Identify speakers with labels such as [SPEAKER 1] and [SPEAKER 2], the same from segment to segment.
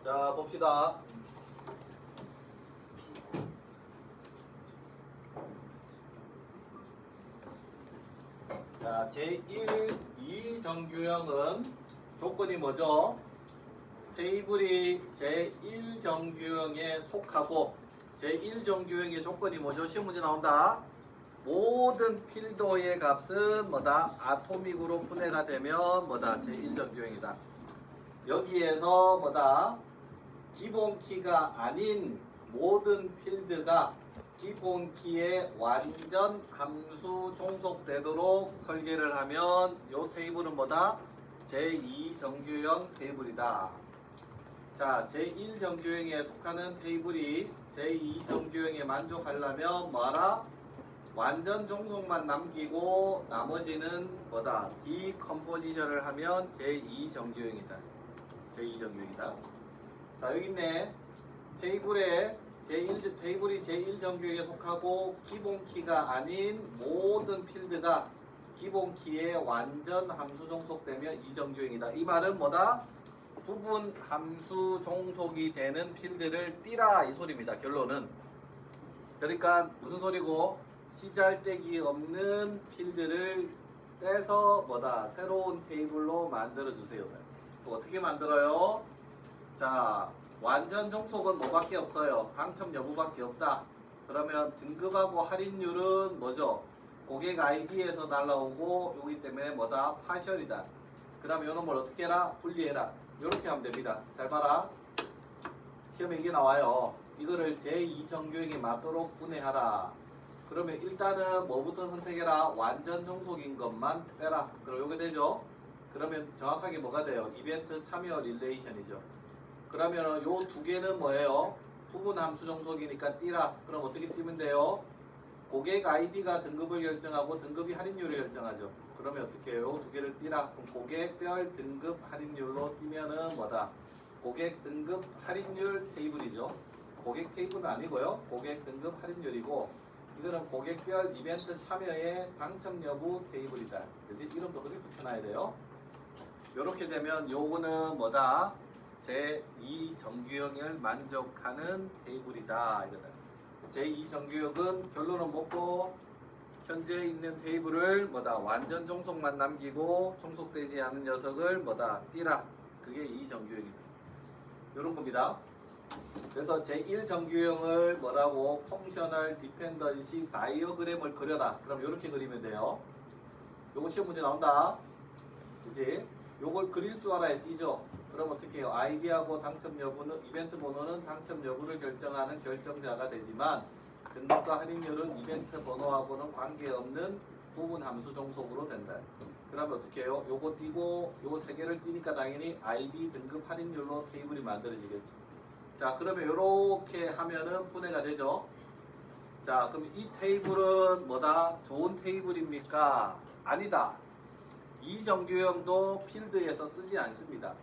[SPEAKER 1] 자, 봅시다. 자, 제1, 2 정규형은 조건이 뭐죠? 테이블이 제1 정규형에 속하고 제1 정규형의 조건이 뭐죠? 시험 문제 나온다. 모든 필도의 값은 뭐다? 아토믹으로 분해가 되면 뭐다? 제1 정규형이다. 여기에서 뭐다? 기본 키가 아닌 모든 필드가 기본 키에 완전 함수 종속되도록 설계를 하면 이 테이블은 뭐다? 제2 정규형 테이블이다. 자, 제1 정규형에 속하는 테이블이 제2 정규형에 만족하려면 뭐하라? 완전 종속만 남기고 나머지는 뭐다? 디컴포지션을 하면 제2 정규형이다. 제2 정규형이다. 자, 여기 있네. 테이블이 제1 정규형에 속하고 기본 키가 아닌 모든 필드가 기본 키에 완전 함수 종속되면 2정규형이다. 이 말은 뭐다? 부분 함수 종속이 되는 필드를 띠라 이 소리입니다. 결론은. 그러니까 무슨 소리고? 시잘데기 없는 필드를 떼서 뭐다? 새로운 테이블로 만들어 주세요. 또 어떻게 만들어요? 자, 완전 종속은 뭐밖에 없어요? 당첨 여부밖에 없다. 그러면 등급하고 할인율은 뭐죠? 고객 아이디에서 날라오고 여기 때문에 뭐다? 파셜이다. 그러면 이런 걸 어떻게 해라? 분리해라. 이렇게 하면 됩니다. 잘 봐라. 시험에 이게 나와요. 이거를 제2 정규형에 맞도록 분해하라. 그러면 일단은 뭐부터 선택해라? 완전 종속인 것만 빼라. 그럼 이게 되죠? 그러면 정확하게 뭐가 돼요? 이벤트 참여 릴레이션이죠. 그러면 요 두 개는 뭐예요? 부분 함수 종속이니까 띠라. 그럼 어떻게 띄면 돼요? 고객 아이디가 등급을 결정하고 등급이 할인율을 결정하죠. 그러면 어떻게 해요? 요 두 개를 띠라. 그럼 고객별 등급 할인율로 띄면은 뭐다? 고객 등급 할인율 테이블이죠. 고객 테이블은 아니고요. 고객 등급 할인율이고 이거는 고객별 이벤트 참여의 당첨 여부 테이블이다. 그지? 이름도 그렇게 붙여놔야 돼요. 요렇게 되면 요거는 뭐다? 제2 정규형을 만족하는 테이블이다. 이거다. 제2 정규형은 결론은 뭐고 현재 있는 테이블을 뭐다? 완전 종속만 남기고 종속되지 않은 녀석을 뭐다? 띠라. 그게 2 정규형이다. 요런 겁니다. 그래서 제1 정규형을 뭐라고? 펑셔널 디펜던시 다이어그램을 그려라. 그럼 이렇게 그리면 돼요. 요거 시험 문제 나온다. 그치? 요걸 그릴 줄 알아야 띄죠. 그럼 어떻게 해요? 아이디하고 당첨 여부는, 이벤트 번호는 당첨 여부를 결정하는 결정자가 되지만 등급과 할인율은 이벤트 번호하고는 관계없는 부분 함수 종속으로 된다. 그러면 어떻게 해요? 요거 띄고 요거 세 개를 띄니까 당연히 아이디 등급 할인율로 테이블이 만들어지겠죠. 자, 그러면 요렇게 하면은 분해가 되죠. 자, 그럼 이 테이블은 뭐다? 좋은 테이블입니까? 아니다. 이 정규형도 필드에서 쓰지 않습니다.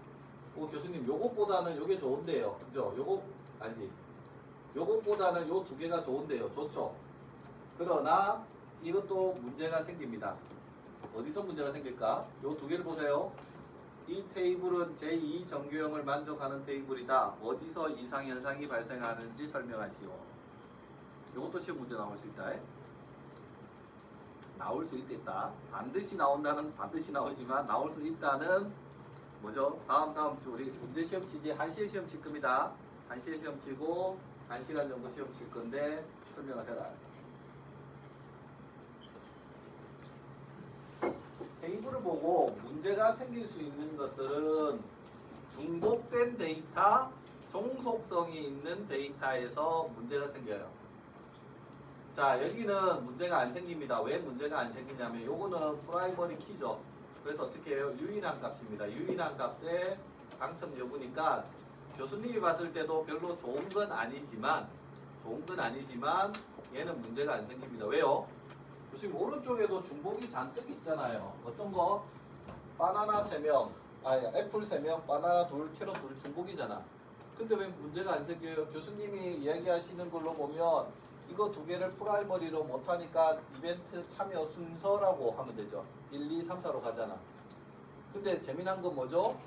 [SPEAKER 1] 교수님, 요것보다는 요게 좋은데요. 그죠? 요거, 아니지. 요것보다는 요 두 개가 좋은데요. 좋죠? 그러나 이것도 문제가 생깁니다. 어디서 문제가 생길까? 요 두 개를 보세요. 이 테이블은 제2 정규형을 만족하는 테이블이다. 어디서 이상현상이 발생하는지 설명하시오. 요것도 시험 문제 나올 수 있다. 나올 수 있겠다. 반드시 나온다는 반드시 나오지만 나올 수 있다는 뭐죠? 다음 주 우리 문제 시험 치지 1시에 시험 칠 겁니다. 1시에 시험 치고 1시간 정도 시험 칠 건데 설명을 해라. 테이블을 보고 문제가 생길 수 있는 것들은 중복된 데이터, 종속성이 있는 데이터에서 문제가 생겨요. 자, 여기는 문제가 안 생깁니다. 왜 문제가 안 생기냐면 요거는 프라이머리 키죠. 그래서 어떻게 해요? 유일한 값입니다. 유일한 값의 당첨 여부니까 교수님이 봤을 때도 별로 좋은 건 아니지만 얘는 문제가 안 생깁니다. 왜요? 교수님 오른쪽에도 중복이 잔뜩 있잖아요. 어떤 거? 바나나 3명, 애플 3명, 바나나 2, 캐럿 2 중복이잖아. 근데 왜 문제가 안 생겨요? 교수님이 이야기하시는 걸로 보면 이거 두 개를 프라이머리로 못하니까 이벤트 참여 순서라고 하면 되죠. 1, 2, 3, 4로 가잖아. 근데 재미난 건 뭐죠?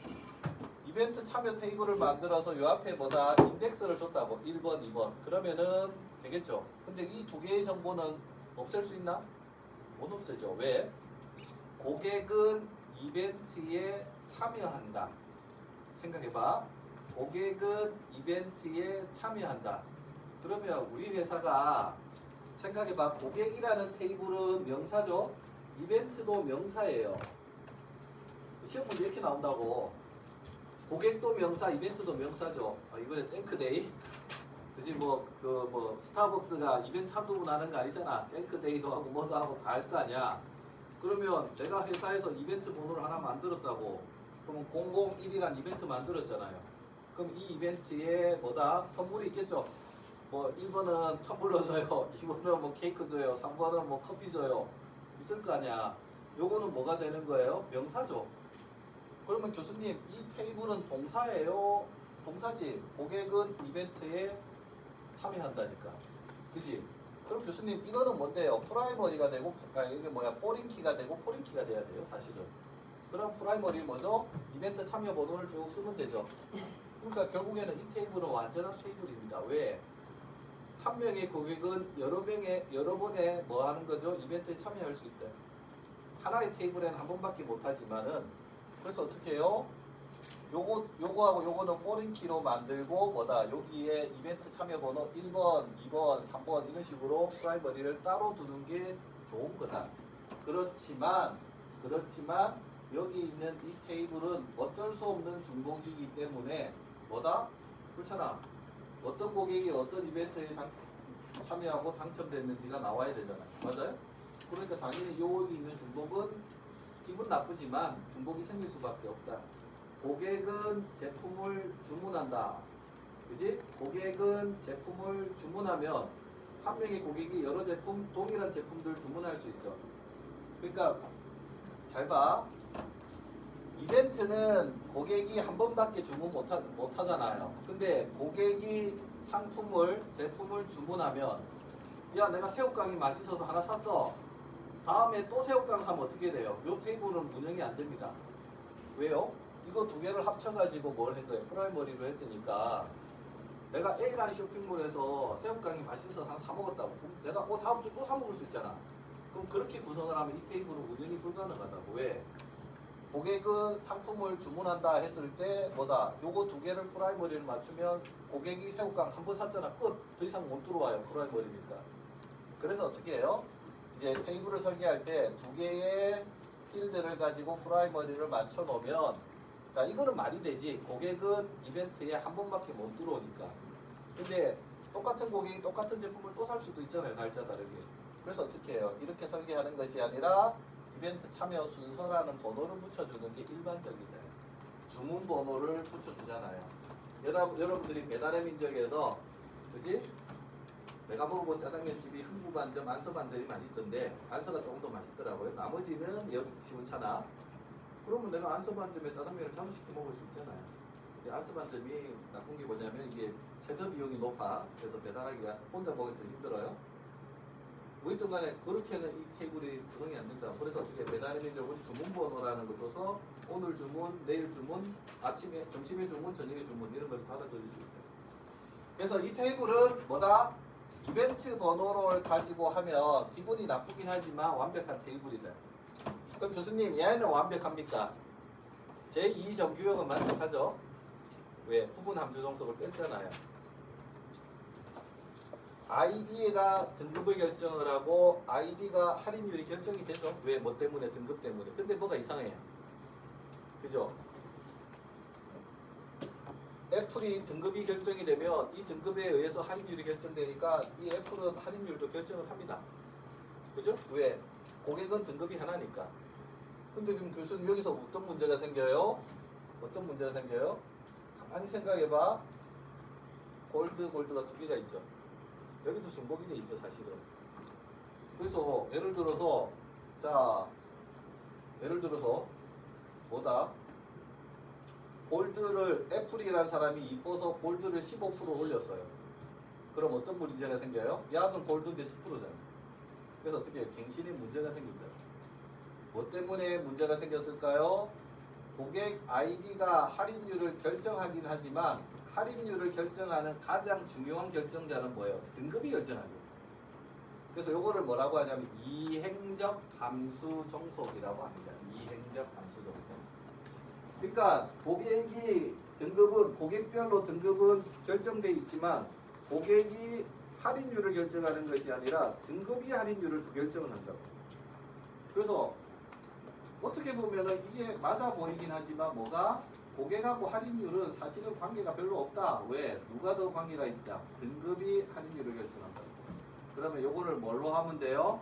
[SPEAKER 1] 이벤트 참여 테이블을 만들어서 요 앞에 뭐다 인덱스를 줬다고 1번, 2번 그러면은 되겠죠. 근데 이 두 개의 정보는 없앨 수 있나? 못 없애죠. 왜? 고객은 이벤트에 참여한다. 생각해봐. 고객은 이벤트에 참여한다. 그러면 우리 회사가 생각해봐. 고객이라는 테이블은 명사죠. 이벤트도 명사예요. 시험 문제 이렇게 나온다고. 고객도 명사, 이벤트도 명사죠. 이번에 땡크데이. 그지 뭐 스타벅스가 이벤트 한두 번 하는 거 아니잖아. 땡크데이도 하고 뭐도 하고 다 할 거 아니야. 그러면 내가 회사에서 이벤트 번호를 하나 만들었다고. 그러면 001이란 이벤트 만들었잖아요. 그럼 이 이벤트에 뭐다? 선물이 있겠죠. 뭐 1번은 텀블러 줘요. 2번은 뭐 케이크 줘요. 3번은 뭐 커피 줘요. 있을 거 아니야. 요거는 뭐가 되는 거예요? 명사죠. 그러면 교수님 이 테이블은 동사예요? 동사지. 고객은 이벤트에 참여한다니까. 그지? 그럼 교수님 이거는 뭔데요? 프라이머리가 되고 이게 뭐야? 포린키가 되고 포린키가 돼야 돼요. 사실은. 그럼 프라이머리 뭐죠? 이벤트 참여 번호를 쭉 쓰면 되죠. 그러니까 결국에는 이 테이블은 완전한 테이블입니다. 왜? 한 명의 고객은 여러 번에 뭐 하는 거죠? 이벤트에 참여할 수 있다. 하나의 테이블에는 한 번밖에 못 하지만은 그래서 어떻게 해요? 요거하고 요거는 포린키로 만들고 뭐다? 여기에 이벤트 참여 번호 1번, 2번, 3번 이런 식으로 프라이머리를 따로 두는 게 좋은 거다. 그렇지만 여기 있는 이 테이블은 어쩔 수 없는 중복이기 때문에 뭐다? 그렇잖아. 어떤 고객이 어떤 이벤트에 참여하고 당첨됐는지가 나와야 되잖아요. 맞아요? 그러니까 당연히 여기 있는 중복은 기분 나쁘지만 중복이 생길 수밖에 없다. 고객은 제품을 주문한다. 그지? 고객은 제품을 주문하면 한 명의 고객이 여러 제품, 동일한 제품들 주문할 수 있죠. 그러니까 잘 봐. 이벤트는 고객이 한 번밖에 주문 못 하잖아요. 근데 고객이 제품을 주문하면 야 내가 새우깡이 맛있어서 하나 샀어. 다음에 또 새우깡 사면 어떻게 돼요? 요 테이블은 운영이 안 됩니다. 왜요? 이거 두 개를 합쳐가지고 뭘 한 거예요? 프라이머리로 했으니까 내가 A라는 쇼핑몰에서 새우깡이 맛있어서 하나 사 먹었다고. 내가 다음 주 또 사 먹을 수 있잖아. 그럼 그렇게 구성을 하면 이 테이블은 운영이 불가능하다고. 왜? 고객은 상품을 주문한다 했을 때 뭐다? 요거 두 개를 프라이머리를 맞추면 고객이 새우깡 한 번 샀잖아. 끝! 더 이상 못 들어와요. 프라이머리니까. 그래서 어떻게 해요? 이제 테이블을 설계할 때 두 개의 필드를 가지고 프라이머리를 맞춰 놓으면 자 이거는 말이 되지. 고객은 이벤트에 한 번밖에 못 들어오니까. 근데 똑같은 고객이 똑같은 제품을 또 살 수도 있잖아요. 날짜 다르게. 그래서 어떻게 해요? 이렇게 설계하는 것이 아니라 이벤트 참여 순서라는 번호를 붙여주는 게 일반적이다. 주문 번호를 붙여주잖아요. 여러분들이 배달의 민족에서 그지? 내가 먹어본 짜장면 집이 흥부 반점, 안서 반점이 맛있던데 안서가 조금 더 맛있더라고요. 나머지는 여기 시원찮아. 그러면 내가 안서 반점에 짜장면을 자주 시켜 먹을 수 있잖아요. 안서 반점이 나쁜 게 뭐냐면 이게 최저 비용이 높아. 그래서 배달하기가 혼자 먹을 때 힘들어요. 뭐있든 간에 그렇게는 이 테이블이 구성이 안 된다. 그래서 어떻게 배달의 민족은 주문 번호라는 걸 줘서 오늘 주문, 내일 주문, 아침에, 점심에 주문, 저녁에 주문 이런 걸 받아들일 수 있다. 그래서 이 테이블은 뭐다? 이벤트 번호를 가지고 하면 기분이 나쁘긴 하지만 완벽한 테이블이다. 그럼 교수님 얘는 완벽합니까? 제2 정규형은 만족하죠? 왜? 부분 함수 종속을 뺐잖아요. ID가 등급을 결정을 하고 ID가 할인율이 결정이 되죠. 왜? 뭐 때문에? 등급 때문에. 근데 뭐가 이상해요. 그죠? 애플이 등급이 결정이 되면 이 등급에 의해서 할인율이 결정되니까 이 애플은 할인율도 결정을 합니다. 그죠? 왜? 고객은 등급이 하나니까. 근데 그럼 교수님 여기서 어떤 문제가 생겨요? 어떤 문제가 생겨요? 가만히 생각해봐. 골드가 두 개가 있죠. 여기도 중복이 돼 있죠, 사실은. 그래서 예를 들어서 뭐다? 골드를 애플이라는 사람이 이뻐서 골드를 15% 올렸어요. 그럼 어떤 문제가 생겨요? 야는 골드인데 10%잖아. 그래서 어떻게 해요? 갱신에 문제가 생긴다. 뭐 때문에 문제가 생겼을까요? 고객 아이디가 할인율을 결정하긴 하지만 할인율을 결정하는 가장 중요한 결정자는 뭐예요? 등급이 결정하죠. 그래서 요거를 뭐라고 하냐면 이행적 함수 종속이라고 합니다. 이행적 함수 종속. 그러니까 고객이 등급은 고객별로 등급은 결정돼 있지만 고객이 할인율을 결정하는 것이 아니라 등급이 할인율을 결정을 한다고. 그래서 어떻게 보면은 이게 맞아 보이긴 하지만 뭐가 고객하고 할인율은 사실은 관계가 별로 없다. 왜? 누가 더 관계가 있다? 등급이 할인율을 결정한다. 그러면 요거를 뭘로 하면 돼요?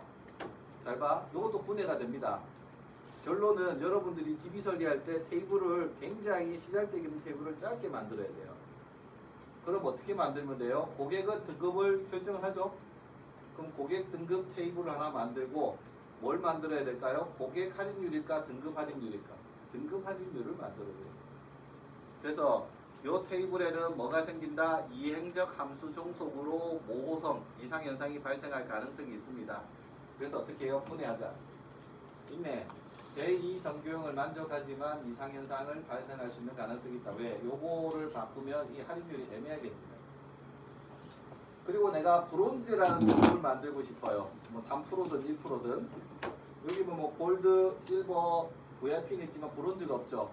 [SPEAKER 1] 잘 봐. 요것도 분해가 됩니다. 결론은 여러분들이 DB 설계할 때 테이블을 굉장히 시잘데기 테이블을 짧게 만들어야 돼요. 그럼 어떻게 만들면 돼요? 고객은 등급을 결정을 하죠. 그럼 고객 등급 테이블을 하나 만들고 뭘 만들어야 될까요? 고객 할인율일까? 등급 할인율일까? 등급 할인율을 만들어야 돼요. 그래서 이 테이블에는 뭐가 생긴다? 이행적 함수 종속으로 모호성, 이상현상이 발생할 가능성이 있습니다. 그래서 어떻게 해요? 분해하자. 있네. 제2 정규형을 만족하지만 이상현상을 발생할 수 있는 가능성이 있다. 왜? 요거를 바꾸면 이 할인율이 애매하게 됩니다. 그리고 내가 브론즈라는 등급을 만들고 싶어요. 뭐 3%든 1%든. 여기 뭐 골드, 실버, VIP는 있지만 브론즈가 없죠.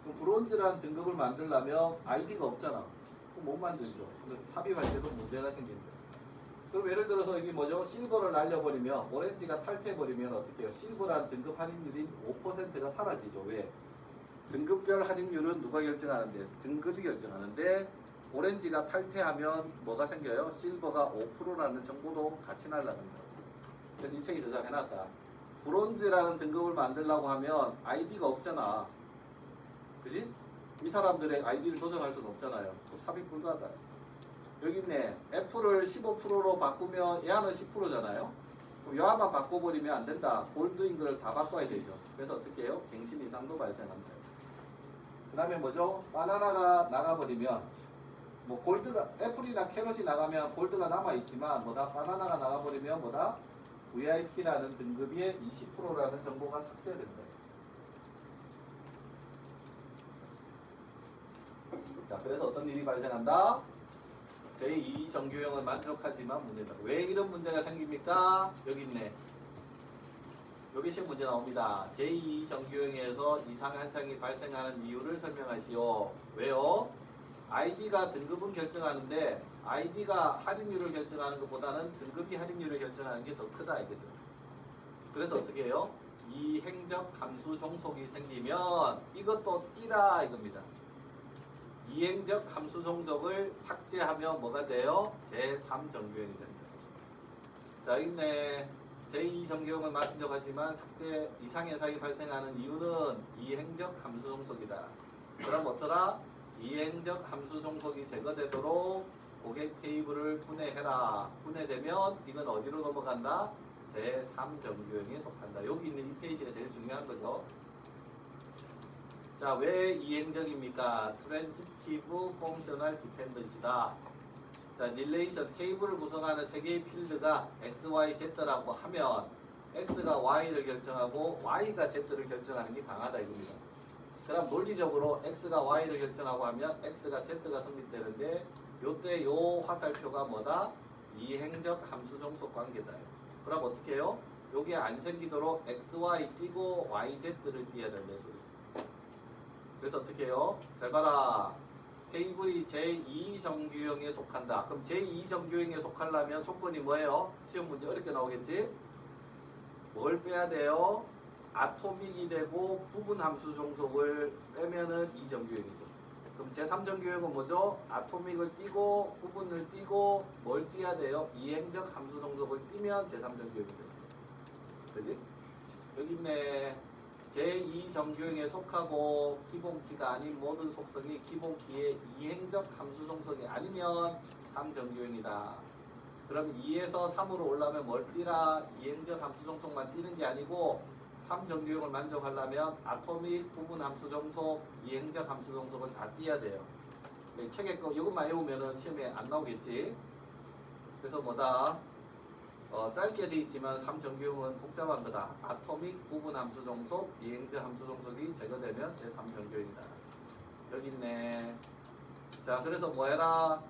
[SPEAKER 1] 그럼 브론즈라는 등급을 만들려면 아이디가 없잖아. 그럼 못 만들죠. 근데 삽입할 때도 문제가 생긴다. 그럼 예를 들어서 여기 뭐죠? 실버를 날려버리면 오렌지가 탈퇴해버리면 어떻게 해요? 실버라는 등급 할인율인 5%가 사라지죠. 왜? 등급별 할인율은 누가 결정하는데? 등급이 결정하는데 오렌지가 탈퇴하면 뭐가 생겨요? 실버가 5%라는 정보도 같이 날라간다. 그래서 이 책에 저장해놨다. 브론즈라는 등급을 만들려고 하면 아이디가 없잖아. 그지? 이 사람들의 아이디를 조정할 수는 없잖아요. 삽입 불가하다. 여기 있네. F를 15%로 바꾸면 얘는 10%잖아요. 그럼 얘만 바꿔버리면 안 된다. 골드인 걸 다 바꿔야 되죠. 그래서 어떻게 해요? 갱신 이상도 발생합니다. 그 다음에 뭐죠? 바나나가 나가버리면 뭐 골드가 애플이나 캐럿이 나가면 골드가 남아있지만 뭐다? 바나나가 나가버리면 뭐다? VIP라는 등급의 20%라는 정보가 삭제된다. 자, 그래서 어떤 일이 발생한다? 제2 정규형을 만족하지만 문제다. 왜 이런 문제가 생깁니까? 여기 있네. 여기 시험 문제 나옵니다. 제2 정규형에서 이상 현상이 발생하는 이유를 설명하시오. 왜요? 아이디가 등급은 결정하는데 아이디가 할인율을 결정하는 것보다는 등급이 할인율을 결정하는 게 더 크다 이거죠. 그래서 어떻게 해요? 이행적 함수 종속이 생기면 이것도 띠라 이겁니다. 이행적 함수 종속을 삭제하면 뭐가 돼요? 제3 정규형이 됩니다. 자, 있네. 제2 정규형을 만족하지만 삭제 이상현상이 발생하는 이유는 이행적 함수 종속이다. 그럼 어떠라? 이행적 함수 종속이 제거되도록 고객 테이블을 분해해라. 분해되면 이건 어디로 넘어간다? 제3 정규형에 속한다. 여기 있는 이 페이지가 제일 중요한 거죠. 자, 왜 이행적입니까? 트랜지티브 펑셔널 디펜던시다. 자, 릴레이션 테이블을 구성하는 세 개의 필드가 x, y, z라고 하면 x가 y를 결정하고 y가 z를 결정하는 게 강하다 이겁니다. 그럼 논리적으로 x가 y를 결정하고 하면 x가 z가 성립되는데 요때 요 화살표가 뭐다? 이행적 함수 종속 관계다. 그럼 어떻게 해요? 요게 안 생기도록 x, y 띄고 y, z를 띄어야 된다 소리. 그래서 어떻게 해요? 잘 봐라. 테이블이 제2 정규형에 속한다. 그럼 제2 정규형에 속하려면 조건이 뭐예요? 시험 문제 어렵게 나오겠지? 뭘 빼야 돼요? 아토믹이 되고 부분 함수 종속을 빼면은 2정규형이죠. 그럼 제3정규형은 뭐죠? 아토믹을 띄고 부분을 띄고 뭘 띄어야 돼요? 이행적 함수 종속을 띄면 제3정규형이 돼요. 그지? 여기 있네. 제2 정규형에 속하고 기본키가 아닌 모든 속성이 기본키의 이행적 함수 종속이 아니면 3정규형이다. 그럼 2에서 3으로 올라면 뭘 띄라? 이행적 함수 종속만 띄는 게 아니고 3정규형을 만족하려면 아토믹, 부분 함수 종속, 이행적 함수 종속을 다 띄어야 돼요. 책에 거 이것만 외우면은 시험에 안 나오겠지. 그래서 뭐다? 짧게 돼 있지만 3정규형은 복잡한 거다. 아토믹 부분 함수 종속, 이행자 함수 종속이 제거되면 제3정규형이다. 여기 있네. 자, 그래서 뭐 해라?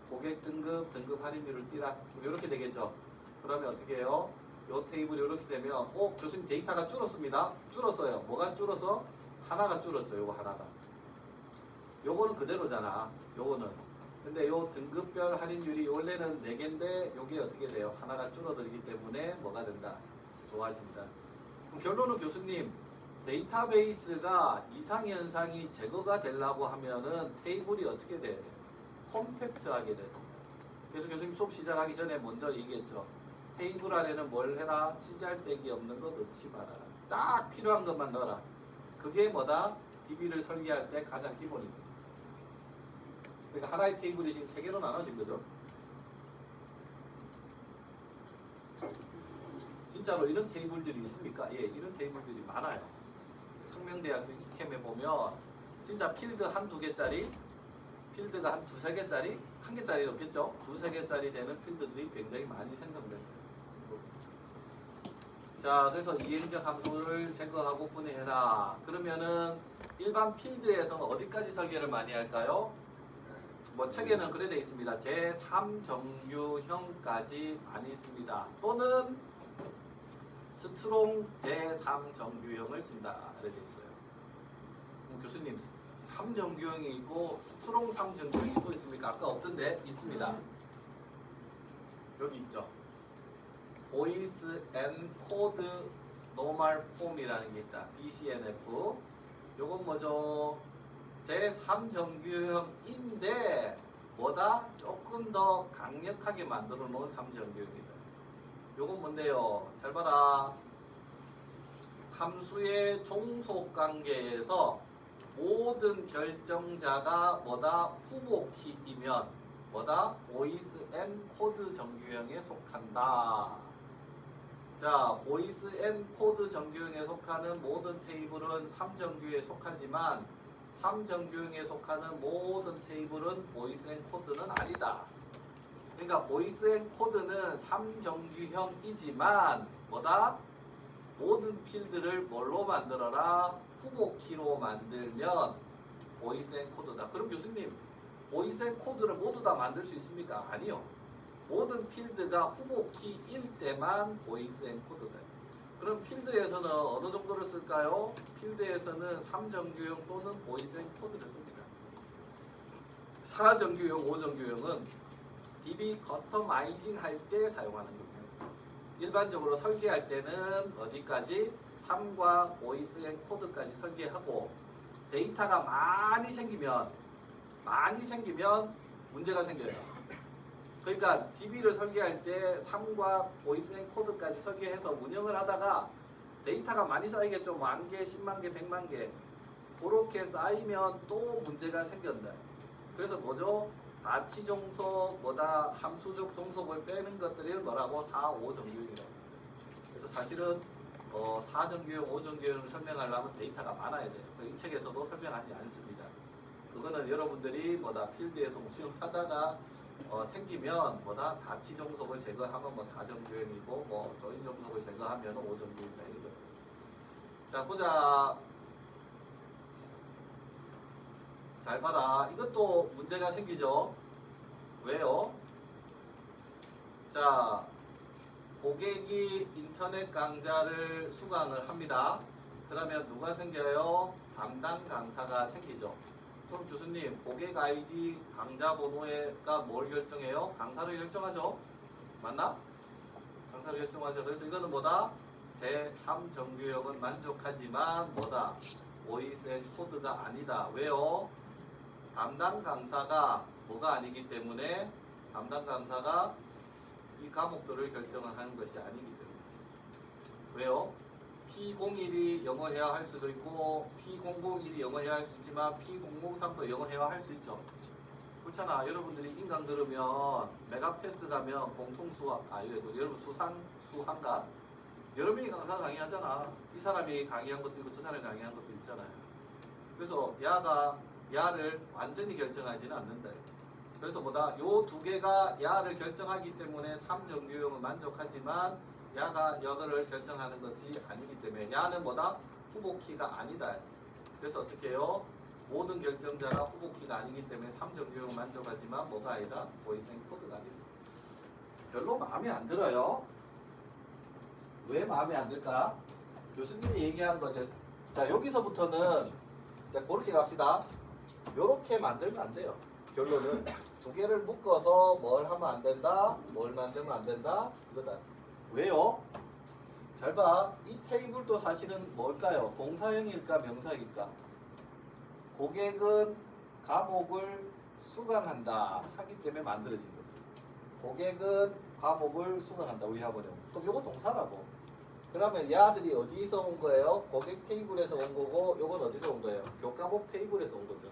[SPEAKER 1] 고객 등급, 등급 할인율을 띄라. 이렇게 되겠죠. 그러면 어떻게 해요? 요 테이블이 이렇게 되면, 교수님 데이터가 줄었습니다. 줄었어요. 뭐가 줄어서? 하나가 줄었죠. 요거 하나가. 요거는 그대로잖아. 요거는. 근데 요 등급별 할인율이 원래는 4개인데 요게 어떻게 돼요? 하나가 줄어들기 때문에 뭐가 된다? 좋아진다. 그럼 결론은 교수님, 데이터베이스가 이상현상이 제거가 되려고 하면은 테이블이 어떻게 돼야 돼요? 컴팩트하게 돼요. 그래서 교수님 수업 시작하기 전에 먼저 얘기했죠. 테이블 안에는 뭘 해라? 찌잘데기 없는 거 넣지 말아라. 딱 필요한 것만 넣어라. 그게 뭐다? DB를 설계할 때 가장 기본입니다. 그러니까 하나의 테이블이 지금 3개로 나눠진 거죠. 진짜로 이런 테이블들이 있습니까? 예, 이런 테이블들이 많아요. 상명대학교 이캠에 보면 진짜 필드 한두 개짜리, 필드가 한 두세 개짜리, 한 개짜리 없겠죠? 두세 개짜리 되는 필드들이 굉장히 많이 생성됐어요. 자, 그래서 이행적 함수를 제거하고 분해해라. 그러면은 일반 필드에서는 어디까지 설계를 많이 할까요? 뭐 책에는 그래 돼 있습니다. 제3정규형까지 많이 있습니다. 또는 스트롱 제3정규형을 쓴다. 이렇게 있어요. 교수님 3정규형이 있고 스트롱 3정규형이 또 있습니까? 아까 없던데 있습니다. 여기 있죠. 보이스 앤 코드 노멀 폼이라는 게 있다. BCNF. 요건 뭐죠? 제3정규형인데 뭐다? 조금 더 강력하게 만들어 놓은 3정규형이다. 요건 뭔데요? 잘 봐라. 함수의 종속 관계에서 모든 결정자가 뭐다? 후보키이면 뭐다? 보이스 앤 코드 정규형에 속한다. 자, 보이스 앤 코드 정규형에 속하는 모든 테이블은 3정규에 속하지만 3정규형에 속하는 모든 테이블은 보이스 앤 코드는 아니다. 그러니까 보이스 앤 코드는 3정규형이지만 뭐다? 모든 필드를 뭘로 만들어라? 후보키로 만들면 보이스 앤 코드다. 그럼 교수님, 보이스 앤 코드를 모두 다 만들 수 있습니까? 아니요. 모든 필드가 후보키일 때만 보이스 앤 코드다. 그럼 필드에서는 어느 정도를 쓸까요? 필드에서는 3정규형 또는 보이스 앤 코드를 씁니다. 4정규형, 5정규형은 DB 커스터마이징 할 때 사용하는 겁니다. 일반적으로 설계할 때는 어디까지? 3과 보이스 앤 코드까지 설계하고 데이터가 많이 생기면 문제가 생겨요. 그러니까 DB를 설계할 때 3과 보이스 앤 코드까지 설계해서 운영을 하다가 데이터가 많이 쌓이겠죠. 10,000개, 100,000개, 100,000개 그렇게 쌓이면 또 문제가 생긴다. 그래서 뭐죠? 가치 종속, 뭐다? 함수적 종속을 빼는 것들을 뭐라고? 4, 5정규형이라고. 그래서 사실은 4정규형, 5정규형을 설명하려면 데이터가 많아야 돼요. 이 책에서도 설명하지 않습니다. 그거는 여러분들이 뭐다? 필드에서 옵션을 하다가 생기면 뭐다? 가치 종속을 제거하면 뭐 4정규형이고 뭐 조인 종속을 제거하면 5정규형이다. 이거. 자, 보자. 잘 봐라. 이것도 문제가 생기죠. 왜요? 자, 고객이 인터넷 강좌를 수강을 합니다. 그러면 누가 생겨요? 담당 강사가 생기죠. 그럼 교수님, 고객 아이디 강좌 번호가 뭘 결정해요? 강사를 결정하죠. 맞나? 강사를 결정하죠. 그래서 이거는 뭐다? 제3정규형은 만족하지만 뭐다? 보이스 앤 코드가 아니다. 왜요? 담당 강사가 뭐가 아니기 때문에 담당 강사가 이 과목들을 결정을 하는 것이 아니기 때문에. 왜요? P01이 영어 해야 할 수도 있고 P001이 영어 해야 할 수 있지만 P003도 영어 해야 할 수 있죠. 그렇잖아. 여러분들이 인강 들으면 메가패스 가면 공통수학 이래도 여러분 수한가? 여러 명이 강사 강의하잖아. 이 사람이 강의한 것도 있고 저 사람이 강의한 것도 있잖아요. 그래서 야를 완전히 결정하지는 않는다. 그래서 뭐다? 요 두 개가 야를 결정하기 때문에 3정규형은 만족하지만 야가 여거를 결정하는 것이 아니기 때문에 야는 뭐다? 후보키가 아니다. 그래서 어떻게 해요? 모든 결정자가 후보키가 아니기 때문에 3정규형은 만족하지만 뭐가 아니다? 보이스앤 코드가 아니다. 별로 마음에 안 들어요. 왜 마음에 안 들까? 교수님이 얘기한 거죠. 자, 여기서부터는 자, 그렇게 갑시다. 요렇게 만들면 안 돼요. 결론은 두 개를 묶어서 뭘 하면 안 된다, 뭘 만들면 안 된다, 이거다. 왜요? 잘 봐. 이 테이블도 사실은 뭘까요? 동사형일까, 명사일까? 고객은 과목을 수강한다 하기 때문에 만들어진 거죠. 고객은 과목을 수강한다. 우리 학원에. 그럼 요거 동사라고. 그러면 얘들이 어디서 온 거예요? 고객 테이블에서 온 거고, 요건 어디서 온 거예요? 교과목 테이블에서 온 거죠.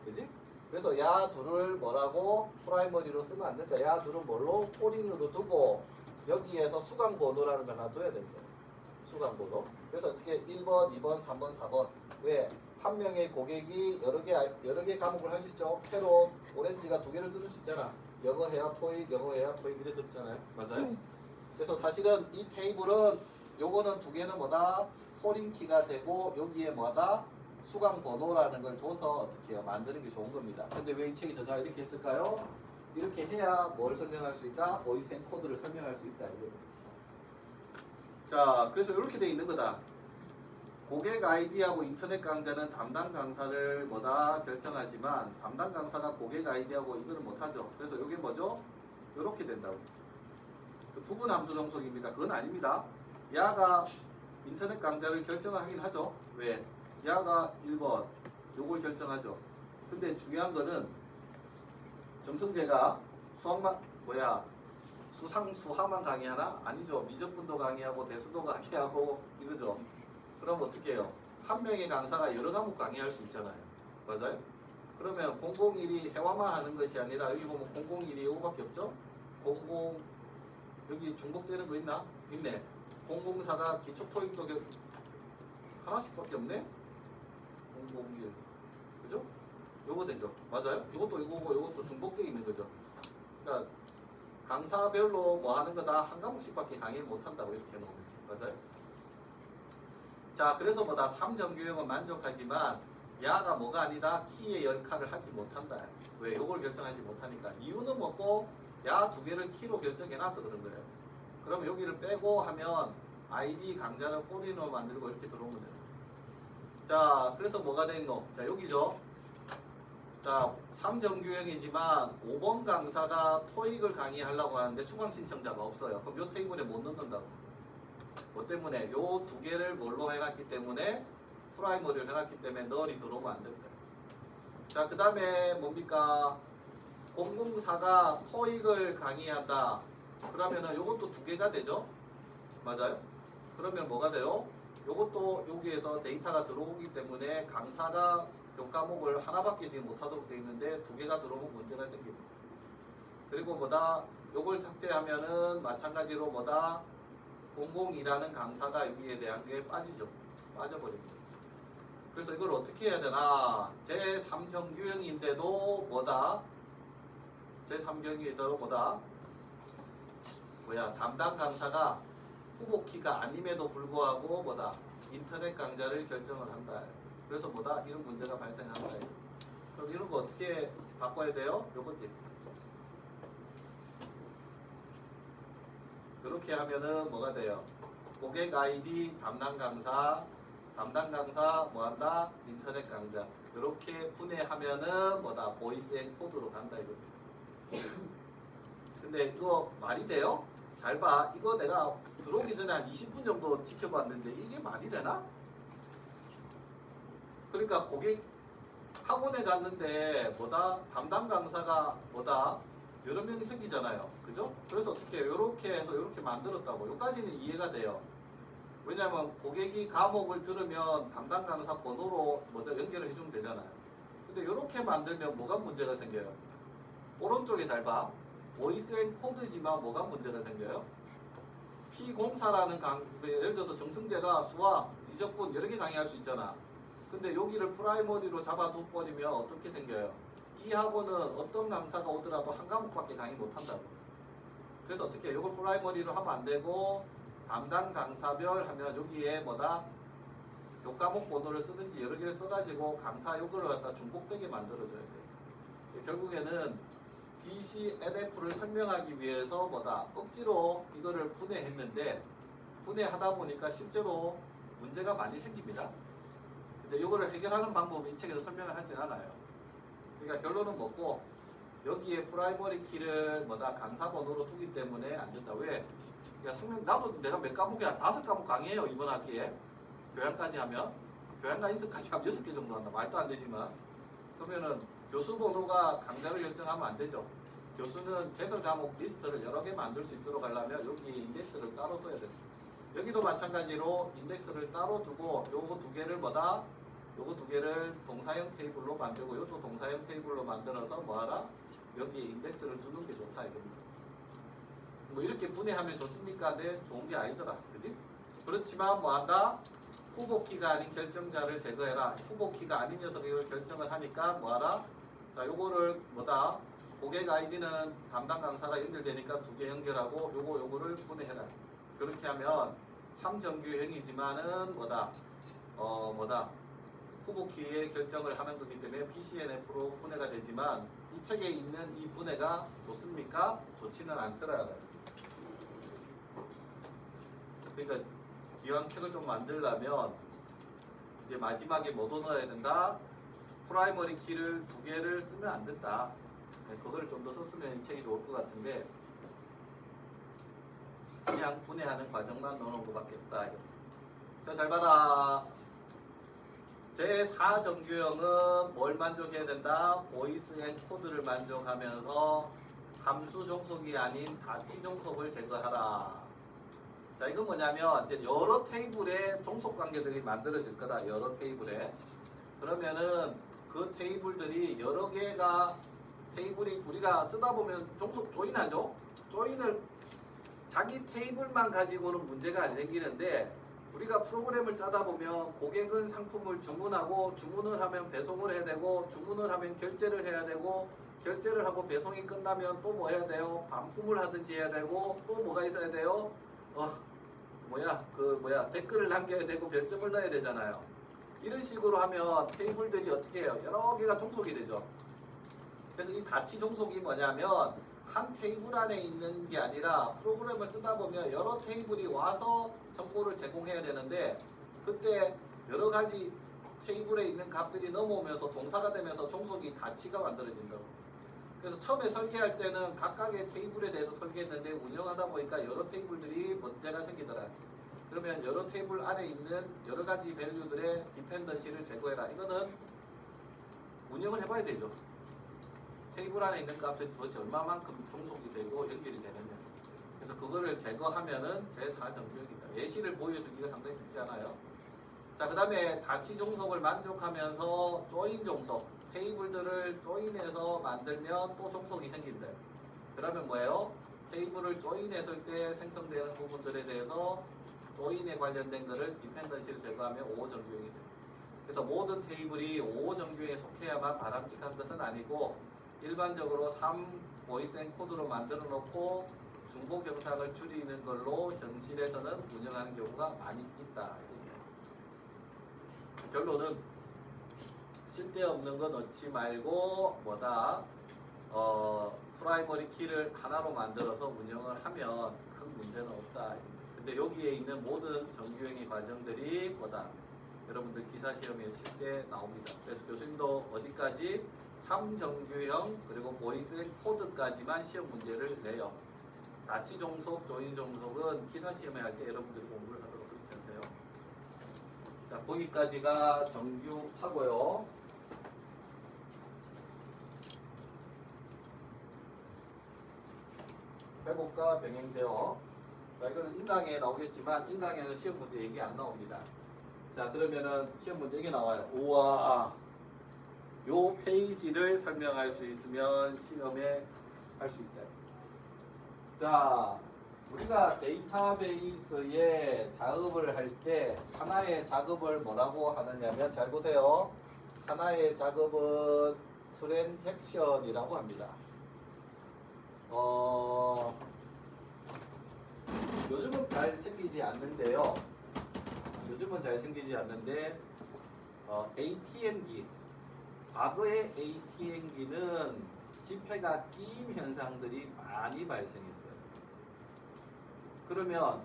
[SPEAKER 1] 그지? 그래서 야 둘을 뭐라고 프라이머리로 쓰면 안 된다. 야 둘은 뭘로? 포린으로 두고 여기에서 수강 번호라는 걸 하나 둬야 된다. 수강 번호. 그래서 어떻게 1번, 2번, 3번, 4번. 왜? 한 명의 고객이 여러 개 과목을 할 수 있죠. 캐롯, 오렌지가 두 개를 들을 수 있잖아. 영어 해야 토익, 영어 해야 토익 이래 듣잖아요. 맞아요? 그래서 사실은 이 테이블은 요거는 두 개는 뭐다? 포린 키가 되고 여기에 뭐다? 수강 번호라는 걸 둬서 어떻게 해요? 만드는 게 좋은 겁니다. 근데 왜 이 책이 저자가 이렇게 했을까요? 이렇게 해야 뭘 설명할 수 있다? 보이스 앤 코드를 설명할 수 있다. 이거. 자, 그래서 이렇게 돼 있는 거다. 고객 아이디하고 인터넷 강좌는 담당 강사를 뭐다 결정하지만 담당 강사가 고객 아이디하고 이거는 못하죠. 그래서 이게 뭐죠? 이렇게 된다고. 부분 함수 정속입니다. 그건 아닙니다. 야가 인터넷 강좌를 결정하긴 하죠. 왜? 야가 1번 요걸 결정하죠. 근데 중요한 거는 정승재가 수하만 강의하나? 아니죠. 미적분도 강의하고 대수도 강의하고 이거죠. 그럼 어떻게 해요? 한 명의 강사가 여러 과목 강의할 수 있잖아요. 맞아요? 그러면 001이 해와만 하는 것이 아니라 여기 보면 001이 요거밖에 없죠? 00 여기 중복되는 거 있나? 있네. 004가 기초 토익도 하나씩밖에 없네? 001 그죠? 요거 되죠. 맞아요? 요것도 이거고 요것도 중복되어 있는 거죠. 그러니까 강사별로 뭐 하는 거다 한 과목씩밖에 강의를 못 한다고 이렇게 해놓은 거죠. 맞아요? 자, 그래서 뭐다 3정규형은 만족하지만 야가 뭐가 아니다 키의 역할을 하지 못한다. 왜? 요걸 결정하지 못하니까. 이유는 뭐고 야 두 개를 키로 결정해놔서 그런 거예요. 그럼 여기를 빼고 하면 아이디 강좌를 포린으로 만들고 이렇게 들어오면 돼요. 자, 그래서 뭐가 되노? 자, 여기죠. 자, 3정규형이지만 5번 강사가 토익을 강의하려고 하는데 수강 신청자가 없어요. 그럼 요 테이블에 못 넣는다고. 뭐 때문에? 요 두 개를 뭘로 해놨기 때문에 프라이머리를 해놨기 때문에 널이 들어오면 안 됩니다. 자, 그 다음에 뭡니까? 004가 토익을 강의한다. 그러면은 요것도 두 개가 되죠? 맞아요? 그러면 뭐가 돼요? 요것도 여기에서 데이터가 들어오기 때문에 강사가 교과목을 하나밖에 지금 못하도록 되어 있는데 두 개가 들어오면 문제가 생깁니다. 그리고 뭐다? 요걸 삭제하면은 마찬가지로 뭐다? 002라는 강사가 여기에 대한 게 빠지죠. 빠져버립니다. 그래서 이걸 어떻게 해야 되나? 제3정규형인데도 뭐다? 제3정규형인데도 뭐다? 담당 강사가 후보키가 아님에도 불구하고 뭐다? 인터넷 강좌를 결정을 한다. 그래서 뭐다? 이런 문제가 발생한다. 그럼 이런 거 어떻게 바꿔야 돼요? 요거지. 그렇게 하면은 뭐가 돼요? 고객 아이디 담당 강사 뭐한다? 인터넷 강좌. 이렇게 분해하면은 뭐다? 보이스 앤 코드로 간다 이거. 근데 이거 말이 돼요? 잘 봐. 이거 내가 들어오기 전에 한 20분 정도 지켜봤는데 이게 말이 되나? 그러니까 고객 학원에 갔는데 뭐다? 담당 강사가 뭐다? 여러 명이 생기잖아요. 그죠? 그래서 어떻게 이렇게 해서 이렇게 만들었다고. 여기까지는 이해가 돼요. 왜냐면 고객이 과목을 들으면 담당 강사 번호로 먼저 연결을 해주면 되잖아요. 근데 이렇게 만들면 뭐가 문제가 생겨요? 오른쪽에 잘 봐. 보이스 앤 코드지만 뭐가 문제가 생겨요? P04라는 예를 들어서 정승재가 수학, 미적분 여러 개 강의할 수 있잖아. 근데 여기를 프라이머리로 잡아둬버리면 어떻게 생겨요? 이 학원은 어떤 강사가 오더라도 한 과목밖에 강의 못한다고. 그래서 어떻게 해? 이걸 프라이머리로 하면 안 되고 담당 강사별 하면 여기에 뭐다? 교과목 번호를 쓰든지 여러 개를 써가지고 강사 요거를 갖다 중복되게 만들어줘야 돼. 결국에는 BCNF를 설명하기 위해서 뭐다? 억지로 이거를 분해했는데 분해하다 보니까 실제로 문제가 많이 생깁니다. 근데 이거를 해결하는 방법은 이 책에서 설명을 하진 않아요. 그러니까 결론은 뭐고 여기에 프라이머리 키를 뭐다 강사 번호로 두기 때문에 안 된다. 왜? 그러니까 나도 내가 몇 과목이야? 5과목 강의해요 이번 학기에. 교양까지 하면 교양과 인수까지 하면 6개 정도 한다. 말도 안 되지만 그러면은 교수 번호가 강좌를 결정하면 안 되죠. 교수는 개설 과목 리스트를 여러 개 만들 수 있도록 하려면 여기에 인덱스를 따로 둬야 돼요. 여기도 마찬가지로 인덱스를 따로 두고 요거 두 개를 뭐다? 요거 두 개를 동사형 테이블로 만들고 요것도 동사형 테이블로 만들어서 뭐하라? 여기에 인덱스를 두는 게 좋다 이겁니다. 뭐 이렇게 분해하면 좋습니까? 네, 좋은 게 아니더라. 그지? 그렇지만 뭐한다? 후보키가 아닌 결정자를 제거해라. 후보키가 아닌 녀석이 이걸 결정을 하니까 뭐하라? 자, 요거를 뭐다? 고객 아이디는 담당 강사가 연결되니까 두 개 연결하고 요거를 분해해라. 그렇게 하면 3정규형이지만은 뭐다? 후보키의 결정을 하는 거기 때문에 BCNF로 분해가 되지만 이 책에 있는 이 분해가 좋습니까? 좋지는 않더라고요. 그러니까 기왕 책을 좀 만들려면 이제 마지막에 뭐도 넣어야 된다? 프라이머리 키를 두 개를 쓰면 안 된다. 그거를 좀 더 썼으면 이 책이 좋을 것 같은데 그냥 분해하는 과정만 넣어놓은 것밖에 없다. 자, 잘 봐라. 제4정규형은 뭘 만족해야 된다? 보이스 앤 코드를 만족하면서 함수 종속이 아닌 다치 종속을 제거하라. 자, 이건 뭐냐면 이제 여러 테이블에 종속 관계들이 만들어질 거다. 여러 테이블에. 그러면은 그 테이블들이 여러 개가 테이블이 우리가 쓰다 보면 종속 조인하죠. 조인을 자기 테이블만 가지고는 문제가 안 생기는데 우리가 프로그램을 짜다 보면 고객은 상품을 주문하고 주문을 하면 배송을 해야 되고 주문을 하면 결제를 해야 되고 결제를 하고 배송이 끝나면 또 뭐 해야 돼요? 반품을 하든지 해야 되고 또 뭐가 있어야 돼요? 댓글을 남겨야 되고 별점을 넣어야 되잖아요. 이런 식으로 하면 테이블들이 어떻게 해요? 여러 개가 종속이 되죠. 그래서 이 다치 종속이 뭐냐면 한 테이블 안에 있는 게 아니라 프로그램을 쓰다 보면 여러 테이블이 와서 정보를 제공해야 되는데 그때 여러 가지 테이블에 있는 값들이 넘어오면서 동사가 되면서 종속이 다치가 만들어진다고. 그래서 처음에 설계할 때는 각각의 테이블에 대해서 설계했는데 운영하다 보니까 여러 테이블들이 문제가 생기더라. 그러면 여러 테이블 안에 있는 여러 가지 밸류들의 디펜던시를 제거해라. 이거는 운영을 해봐야 되죠. 테이블 안에 있는 값들이 도대체 얼마만큼 종속이 되고 연결이 되느냐. 그래서 그거를 제거하면은 제4정규형이다. 예시를 보여주기가 상당히 쉽지 않아요. 자, 그 다음에 다치 종속을 만족하면서 조인 종속, 테이블들을 조인해서 만들면 또 종속이 생긴다. 그러면 뭐예요? 테이블을 조인했을 때 생성되는 부분들에 대해서 조인에 관련된 것을 디펜던시를 제거하면 5호정규형이 됩니다. 그래서 모든 테이블이 5호정규형에 속해야만 바람직한 것은 아니고 일반적으로 3 보이스 앤 코드로 만들어 놓고 중복 형상을 줄이는 걸로 현실에서는 운영하는 경우가 많이 있다. 결론은 쓸데없는 거 넣지 말고 프라이머리 키를 하나로 만들어서 운영을 하면 큰 문제는 없다. 근데 여기에 있는 모든 정규행위 과정들이 여러분들 기사 시험에 칠 때 나옵니다. 그래서 교수님도 어디까지 3정규형 그리고 보이스 앤 코드까지만 시험 문제를 내요. 다치 종속, 조인 종속은 기사 시험에 할 때 여러분들이 공부를 하도록 그렇게 하세요. 자, 거기까지가 정규하고요. 회복과 병행 제어. 자, 이거는 인강에 나오겠지만 인강에는 시험 문제 얘기 안 나옵니다. 자, 그러면은 시험 문제 이게 나와요. 우와, 요 페이지를 설명할 수 있으면 시험에 할 수 있다. 자, 우리가 데이터베이스에 작업을 할 때 하나의 작업을 뭐라고 하느냐면 잘 보세요. 하나의 작업은 트랜잭션이라고 합니다. 요즘은 잘 생기지 않는데요. 요즘은 잘 생기지 않는데 ATM기, 과거의 ATM기는 지폐가 끼임 현상들이 많이 발생했어요. 그러면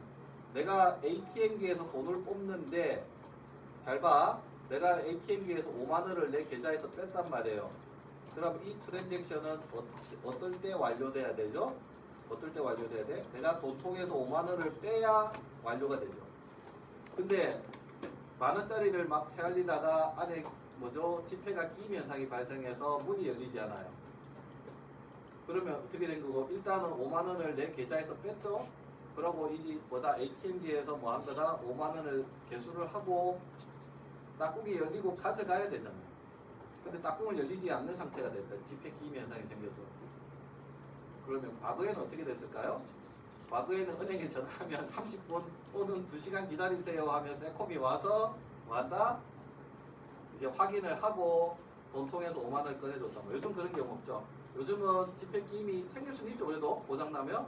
[SPEAKER 1] 내가 ATM기에서 돈을 뽑는데 잘 봐. 내가 ATM기에서 5만 원을 내 계좌에서 뺐단 말이에요. 그럼 이 트랜잭션은 어떨 때 완료돼야 되죠? 어떨 때 완료돼야 돼? 내가 돈통에서 5만 원을 빼야 완료가 되죠. 근데 만 원짜리를 막 세알리다가 안에 지폐가 끼임 현상이 발생해서 문이 열리지 않아요. 그러면 어떻게 된 거고? 일단은 5만 원을 내 계좌에서 뺐죠? 그러고 ATM기에서 뭐 한 거다? 5만 원을 개수를 하고 딱국이 열리고 가져가야 되잖아요. 근데 딱국은 열리지 않는 상태가 됐다. 지폐 끼임 현상이 생겨서. 그러면 과거에는 어떻게 됐을까요? 과거에는 은행에 전화하면 30분 또는 2시간 기다리세요 하면 세콤이 와서 뭐 한다? 이제 확인을 하고 돈통에서 5만 원을 꺼내줬다. 요즘 그런 경우 없죠. 요즘은 지폐 끼임이 생길 수는 있죠. 그래도 고장나면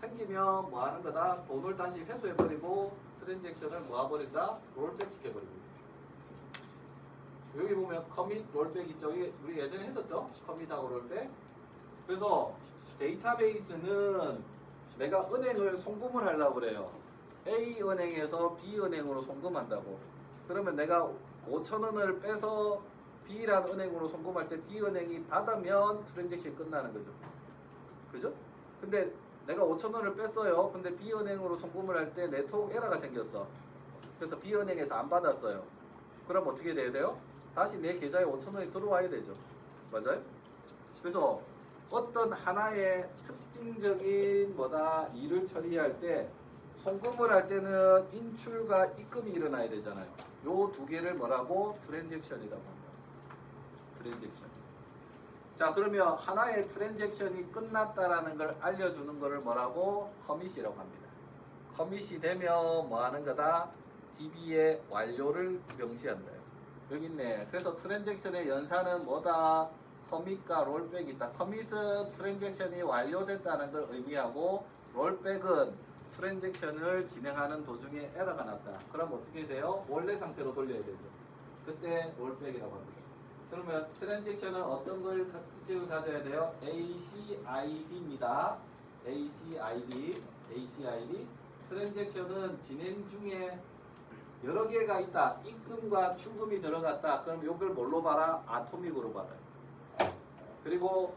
[SPEAKER 1] 생기면 뭐 하는 거다? 돈을 다시 회수해버리고 트랜잭션을 모아버린다? 롤백 시켜버리고. 여기 보면 커밋, 롤백 있죠. 우리 예전에 했었죠. 커밋하고 롤백. 그래서 데이터베이스는 내가 은행을 송금을 하려고 그래요. A 은행에서 B 은행으로 송금한다고. 그러면 내가 5천 원을 빼서 B라는 은행으로 송금할 때 B 은행이 받으면 트랜잭션이 끝나는 거죠. 그죠? 근데 내가 5천 원을 뺐어요. 근데 B 은행으로 송금을 할 때 네트워크 에러가 생겼어. 그래서 B 은행에서 안 받았어요. 그럼 어떻게 돼야 돼요? 다시 내 계좌에 5천 원이 들어와야 되죠. 맞아요? 그래서 어떤 하나의 특징적인 일을 처리할 때 송금을 할 때는 인출과 입금이 일어나야 되잖아요. 요 두 개를 뭐라고? 트랜잭션이라고 합니다. 트랜잭션. 자, 그러면 하나의 트랜잭션이 끝났다라는 걸 알려주는 거를 뭐라고? 커밋이라고 합니다. 커밋이 되면 뭐 하는 거다? DB의 완료를 명시한다. 여기 있네. 그래서 트랜잭션의 연산은 뭐다? 커밋과 롤백이 있다. 커밋은 트랜잭션이 완료됐다는 걸 의미하고 롤백은 트랜잭션을 진행하는 도중에 에러가 났다. 그럼 어떻게 돼요? 원래 상태로 돌려야 되죠. 그때 롤백이라고 합니다. 그러면 트랜잭션은 어떤 걸 특징을 가져야 돼요? ACID입니다. ACID. 트랜잭션은 진행 중에 여러 개가 있다. 입금과 출금이 들어갔다. 그럼 이걸 뭘로 봐라? 아토믹으로 봐라. 그리고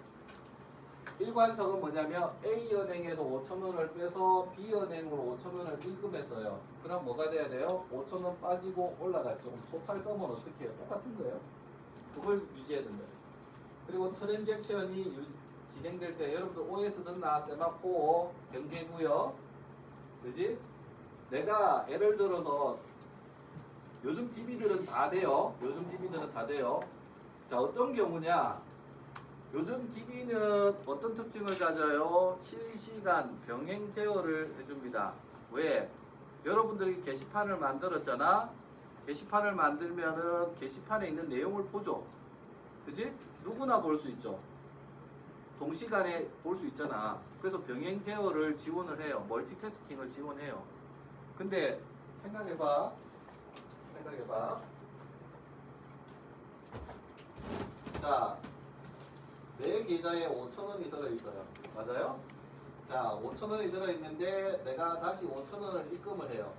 [SPEAKER 1] 일관성은 뭐냐면 A은행에서 5,000원을 빼서 B은행으로 5,000원을 입금했어요. 그럼 뭐가 돼야 돼요? 5,000원 빠지고 올라갔죠. 그럼 토탈 썸은 어떻게 해요? 똑같은 거예요. 그걸 유지해야 된다. 그리고 트랜잭션이 진행될 때 여러분들 OS 듣나? 세마포 경계구역. 그지? 내가 예를 들어서 요즘 DB들은 다 돼요. 자, 어떤 경우냐? 요즘 DB는 어떤 특징을 가져요? 실시간 병행 제어를 해줍니다. 왜? 여러분들이 게시판을 만들었잖아. 게시판을 만들면은 게시판에 있는 내용을 보죠. 그지? 누구나 볼 수 있죠. 동시간에 볼 수 있잖아. 그래서 병행 제어를 지원을 해요. 멀티태스킹을 지원해요. 근데 생각해봐. 자, 내 계좌에 5,000원이 들어있어요. 맞아요? 자, 5,000원이 들어있는데 내가 다시 5,000원을 입금을 해요.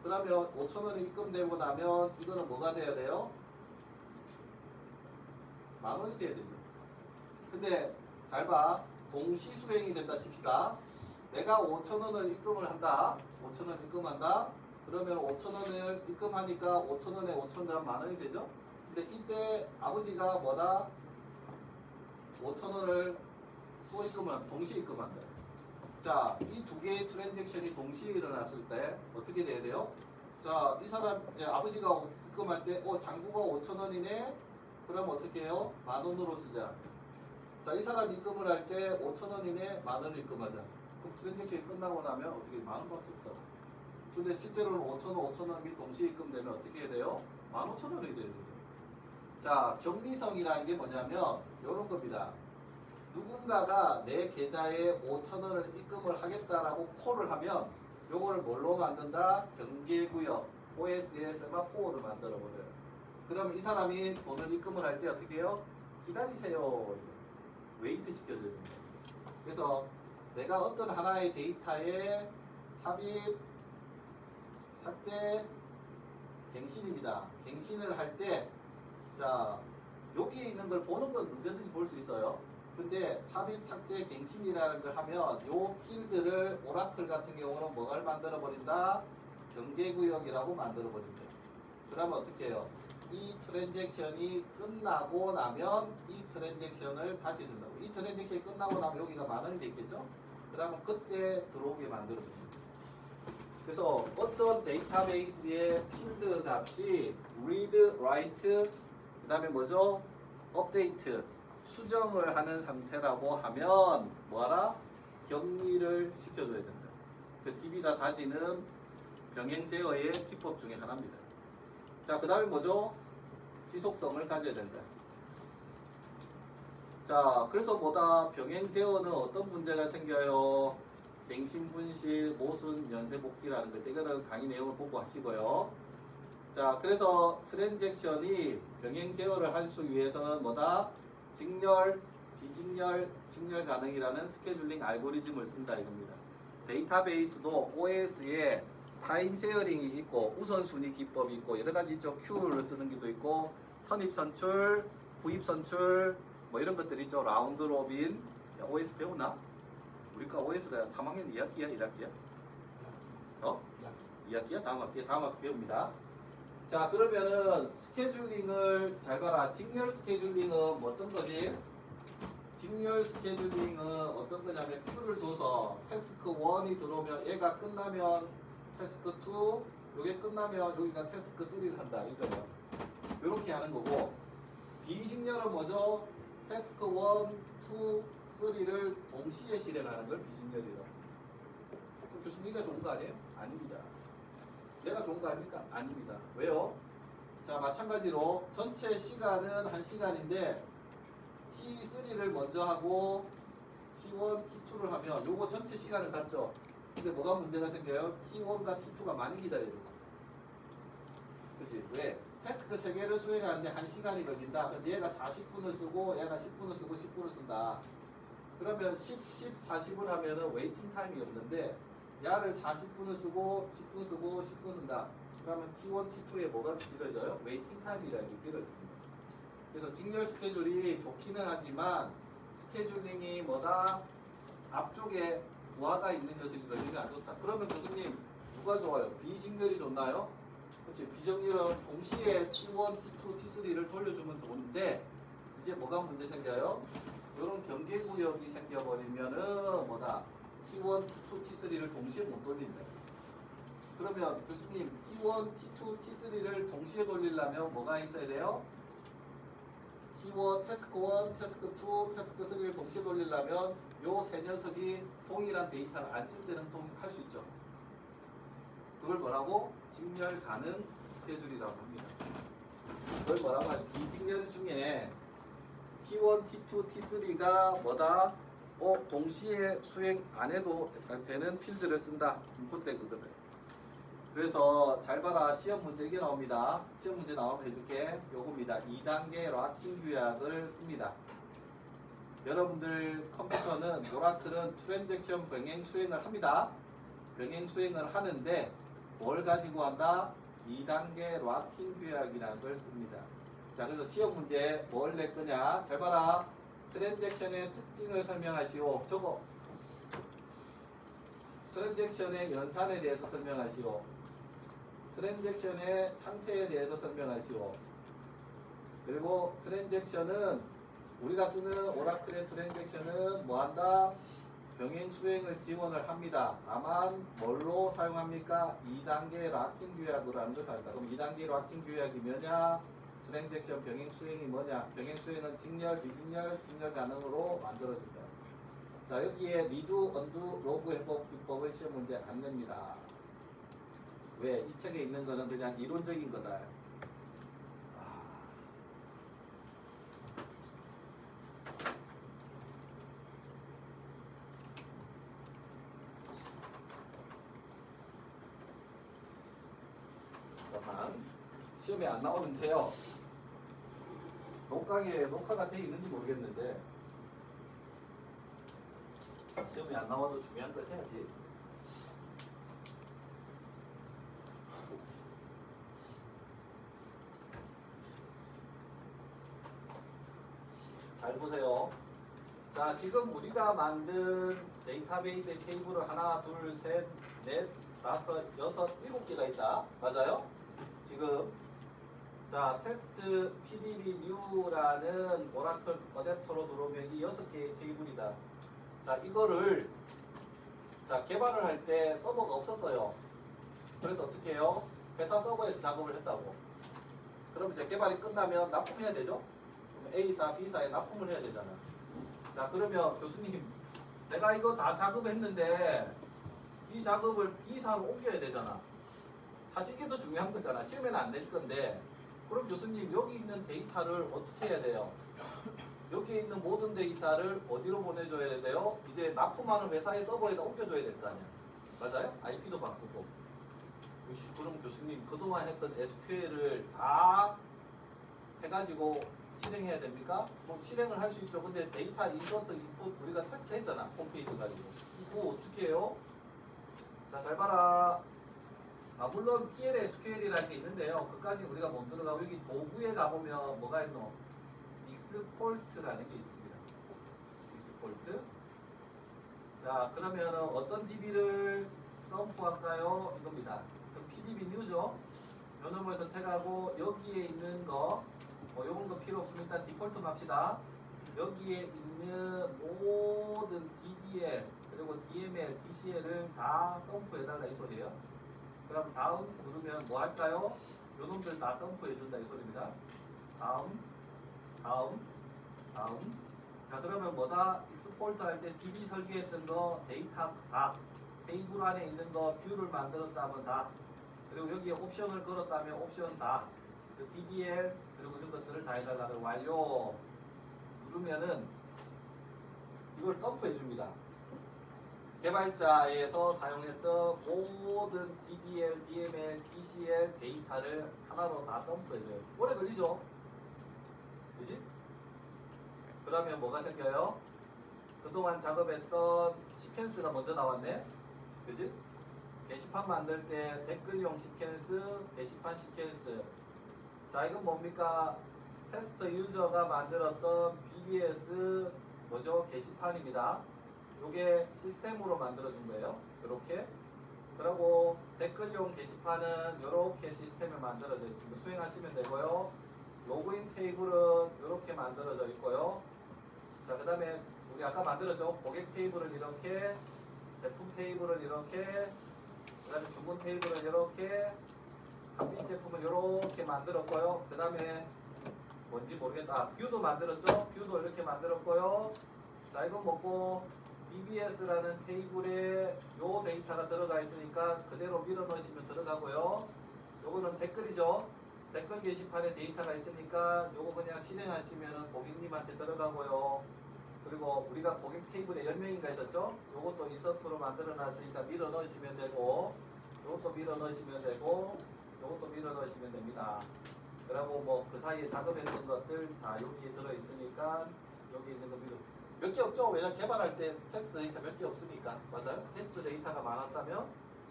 [SPEAKER 1] 그러면 5,000원이 입금되고 나면 이거는 뭐가 돼야 돼요? 10,000원이 돼야 되죠. 근데 잘 봐. 동시 수행이 된다 칩시다. 내가 5,000원을 입금을 한다. 5,000원 입금한다. 그러면 5,000원을 입금하니까 5,000원에 5,000원 더하면 10,000원이 되죠? 근데 이때 아버지가 뭐다? 5,000원을 또 동시에 입금한다. 자, 이 두 개의 트랜잭션이 동시에 일어났을 때 어떻게 돼야 돼요? 자, 이 사람 이제 아버지가 입금할 때 잔고가 5,000원이네. 그럼 어떻게 해요? 10,000원으로 쓰자. 자, 이 사람 입금을 할 때 5,000원이네. 10,000원을 입금하자. 그럼 트랜잭션이 끝나고 나면 어떻게 10,000원밖에 없다. 근데 실제로는 5,000원, 5,000원이 동시에 입금되면 어떻게 해야 돼요? 15,000원이 돼야 되죠. 자, 경리성이라는 게 뭐냐면 이런 겁니다. 누군가가 내 계좌에 5,000원을 입금을 하겠다라고 콜을 하면 요거를 뭘로 만든다? 경계구역 OS에 세마포를 만들어 버려요. 그럼 이 사람이 돈을 입금을 할 때 어떻게 해요? 기다리세요. 웨이트 시켜줘야 됩니다. 그래서 내가 어떤 하나의 데이터에 삽입, 삭제, 갱신입니다. 갱신을 할 때, 자, 여기에 있는 걸 보는 건 언제든지 볼 수 있어요. 근데 삽입, 삭제, 갱신이라는 걸 하면 요 필드를 오라클 같은 경우는 뭐를 만들어 버린다? 경계구역이라고 만들어 버린다. 그러면 어떻게 해요? 이 트랜잭션이 끝나고 나면 이 트랜잭션을 다시 준다고. 이 트랜잭션이 끝나고 나면 여기가 만원이 되겠죠? 그러면 그때 들어오게 만들어 줍니다. 그래서 어떤 데이터베이스의 필드 값이 read, write, 그 다음에 뭐죠? update, 수정을 하는 상태라고 하면 뭐하라? 격리를 시켜줘야 된다. 그 DB가 다지는 병행 제어의 기법 중에 하나입니다. 자, 그 다음에 뭐죠? 지속성을 가져야 된다. 자, 그래서 뭐다? 병행 제어는 어떤 문제가 생겨요? 갱신, 분실, 모순, 연쇄 복귀라는 것. 이거는 강의 내용을 보고 하시고요. 자, 그래서 트랜잭션이 병행 제어를 할 수 위해서는 뭐다? 직렬, 비직렬, 직렬 가능이라는 스케줄링 알고리즘을 쓴다 이겁니다. 데이터베이스도 OS에 타임 쉐어링이 있고 우선순위 기법이 있고 여러 가지 있죠. 큐를 쓰는 게도 있고 선입 선출, 구입 선출 뭐 이런 것들이 있죠. 라운드 로빈. 야, OS 배우나? 우리가 OS가 3학년 2학기야? 1학기야? 어? 2학기야? 다음 학기야? 다음 학기 배웁니다. 자, 그러면은 스케줄링을 잘 봐라. 직렬 스케줄링은 뭐 어떤 거지? 직렬 스케줄링은 어떤 거냐면 큐를 둬서 태스크 1이 들어오면 얘가 끝나면 태스크 2, 요게 끝나면 여기가 태스크 3를 한다 이거예요. 요렇게 하는 거고, 비직렬은 뭐죠? 태스크 1, 2, 3를 동시에 실행하는 걸 비직렬이라고. 교수님이 좋은 거 아니에요? 아닙니다. 내가 좋은 거 아닙니까? 아닙니다. 왜요? 자, 마찬가지로 전체 시간은 1시간인데 T3를 먼저 하고 T1, T2를 하면 요거 전체 시간을 갖죠. 근데 뭐가 문제가 생겨요? T1과 T2가 많이 기다려야 돼요. 그치? 왜? 태스크 3개를 수행하는데 1시간이 걸린다. 근데 얘가 40분을 쓰고 얘가 10분을 쓰고 10분을 쓴다. 그러면 10, 40을 하면은 웨이팅 타임이 없는데 야를 40분을 쓰고 10분 쓰고 10분 쓴다. 그러면 T1, T2에 뭐가 길어져요? 웨이팅 타임이라는 게 길어집니다. 그래서 직렬 스케줄이 좋기는 하지만 스케줄링이 뭐다? 앞쪽에 부하가 있는 녀석이 걸리면 안 좋다. 그러면 교수님 누가 좋아요? 비직렬이 좋나요? 그렇지. 비직렬은 동시에 T1, T2, T3를 돌려주면 좋은데 이제 뭐가 문제 생겨요? 이런 경계구역이 생겨버리면은 뭐다? T1, T2, T3를 동시에 못 돌린다. 그러면 교수님 T1, T2, T3를 동시에 돌리려면 뭐가 있어야 돼요? T1, 태스크 1, 태스크 2, 태스크 3를 동시에 돌리려면 요 세 녀석이 동일한 데이터를 안 쓸 때는 할 수 있죠. 그걸 뭐라고? 직렬 가능 스케줄이라고 합니다. 그걸 뭐라고 하죠? 비직렬 중에 T1, T2, T3가 뭐다? 동시에 수행 안 해도 되는 필드를 쓴다. 그때 그거든. 그래서 잘 봐라. 시험 문제 이게 나옵니다. 시험 문제 나오면 해줄게. 요겁니다. 2단계 락킹 규약을 씁니다. 여러분들 컴퓨터는 오라클은 트랜잭션 병행 수행을 합니다. 병행 수행을 하는데 뭘 가지고 한다? 2단계 락킹 규약이라는 걸 씁니다. 자, 그래서 시험 문제 뭘 낼 거냐? 잘 봐라. 트랜잭션의 특징을 설명하시오. 저거. 트랜잭션의 연산에 대해서 설명하시오. 트랜잭션의 상태에 대해서 설명하시오. 그리고 트랜잭션은 우리가 쓰는 오라클의 트랜잭션은 뭐한다? 병행 수행을 지원을 합니다. 다만 뭘로 사용합니까? 2단계 락킹 규약으로 하는 것을 합니다. 그럼 2단계 락킹 규약이 뭐냐? 트랜잭션 병행 수행이 뭐냐? 병행 수행은 직렬, 비직렬, 직렬 가능으로 만들어진다. 자, 여기에 리두, 언두, 로그 해법 기법을 시험 문제 안 냅니다. 왜? 이 책에 있는 거는 그냥 이론적인 거다. 또한 시험에 안 나오는데요. 녹화가 돼 있는지 모르겠는데 시험에 안 나와도 중요한 걸 해야지. 잘 보세요. 자, 지금 우리가 만든 데이터베이스의 테이블을 하나, 둘, 셋, 넷, 다섯, 여섯, 일곱 개가 있다. 맞아요? 지금 자, 테스트 PDB new라는 오라클 어댑터로 들어오면 이 6개의 테이블이다. 자, 이거를 자, 개발을 할 때 서버가 없었어요. 그래서 어떻게 해요? 회사 서버에서 작업을 했다고. 그럼 이제 개발이 끝나면 납품해야 되죠? 그럼 A사, B사에 납품을 해야 되잖아. 자, 그러면 교수님, 내가 이거 다 작업했는데 이 작업을 B사로 옮겨야 되잖아. 사실 이게 더 중요한 거잖아. 시험에는 안 낼 건데. 그럼 교수님, 여기 있는 데이터를 어떻게 해야 돼요? 여기에 있는 모든 데이터를 어디로 보내줘야 돼요? 이제 납품하는 회사의 서버에다 옮겨줘야 될 거 아니야. 맞아요? IP도 바꾸고. 그럼 교수님, 그동안 했던 SQL을 다 해가지고 실행해야 됩니까? 그럼 실행을 할 수 있죠. 근데 데이터 인서트, 인풋 우리가 테스트 했잖아. 홈페이지 가지고. 이거 어떻게 해요? 자, 잘 봐라. 물론 PL SQL이라는 게 있는데요. 그까지 우리가 못 들어가고 여기 도구에 가보면 뭐가 있노? 익스폴트라는 게 있습니다. 익스폴트. 자, 그러면 어떤 DB를 덤프할까요? 이겁니다. 그럼 PDB new죠. 요 놈을 선택하고 여기에 있는 거 요건 거 필요 없으니까 디폴트 합시다. 여기에 있는 모든 DDL 그리고 DML, DCL을 다 덤프해달라 이 소리예요. 그럼 다음 누르면 뭐 할까요? 요 놈들 다 덤프해준다 이 소리입니다. 다음. 자, 그러면 뭐다? 익스포트 할 때 DB 설계했던 거 데이터 다 테이블 안에 있는 거 뷰를 만들었다면 다 그리고 여기에 옵션을 걸었다면 옵션 다 그 DDL 그리고 이런 것들을 다 해달라고 완료 누르면은 이걸 덤프해 줍니다. 개발자에서 사용했던 모든 DDL, DML, DCL 데이터를 하나로 다 덤프해줘요. 오래 걸리죠? 그지? 그러면 뭐가 생겨요? 그동안 작업했던 시퀀스가 먼저 나왔네? 그지? 게시판 만들 때 댓글용 시퀀스, 게시판 시퀀스. 자, 이건 뭡니까? 테스트 유저가 만들었던 BBS 뭐죠? 게시판입니다. 요게 시스템으로 만들어준 거예요. 이렇게. 그리고 댓글용 게시판은 이렇게 시스템에 만들어져 있습니다. 수행하시면 되고요. 로그인 테이블은 이렇게 만들어져 있고요. 자, 그 다음에 우리 아까 만들었죠? 고객 테이블은 이렇게, 제품 테이블은 이렇게, 그 다음에 주문 테이블은 이렇게, 단品제품은 이렇게 만들었고요. 그 다음에 뭔지 모르겠다. 뷰도 만들었죠? 뷰도 이렇게 만들었고요. 자, 이건 뭐고 BBS라는 테이블에 요 데이터가 들어가 있으니까 그대로 밀어 넣으시면 들어가고요. 요거는 댓글이죠. 댓글 게시판에 데이터가 있으니까 요거 그냥 실행하시면 고객님한테 들어가고요. 그리고 우리가 고객 테이블에 10명인가 있었죠? 요것도 인서트로 만들어 놨으니까 밀어 넣으시면 되고 요것도 밀어 넣으시면 되고 요것도 밀어 넣으시면 됩니다. 그리고 뭐 그 사이에 작업했던 것들 다 여기에 들어 있으니까 여기 있는 거 밀어 몇 개 없죠? 왜냐면 개발할 때 테스트 데이터 몇 개 없으니까. 맞아요? 테스트 데이터가 많았다면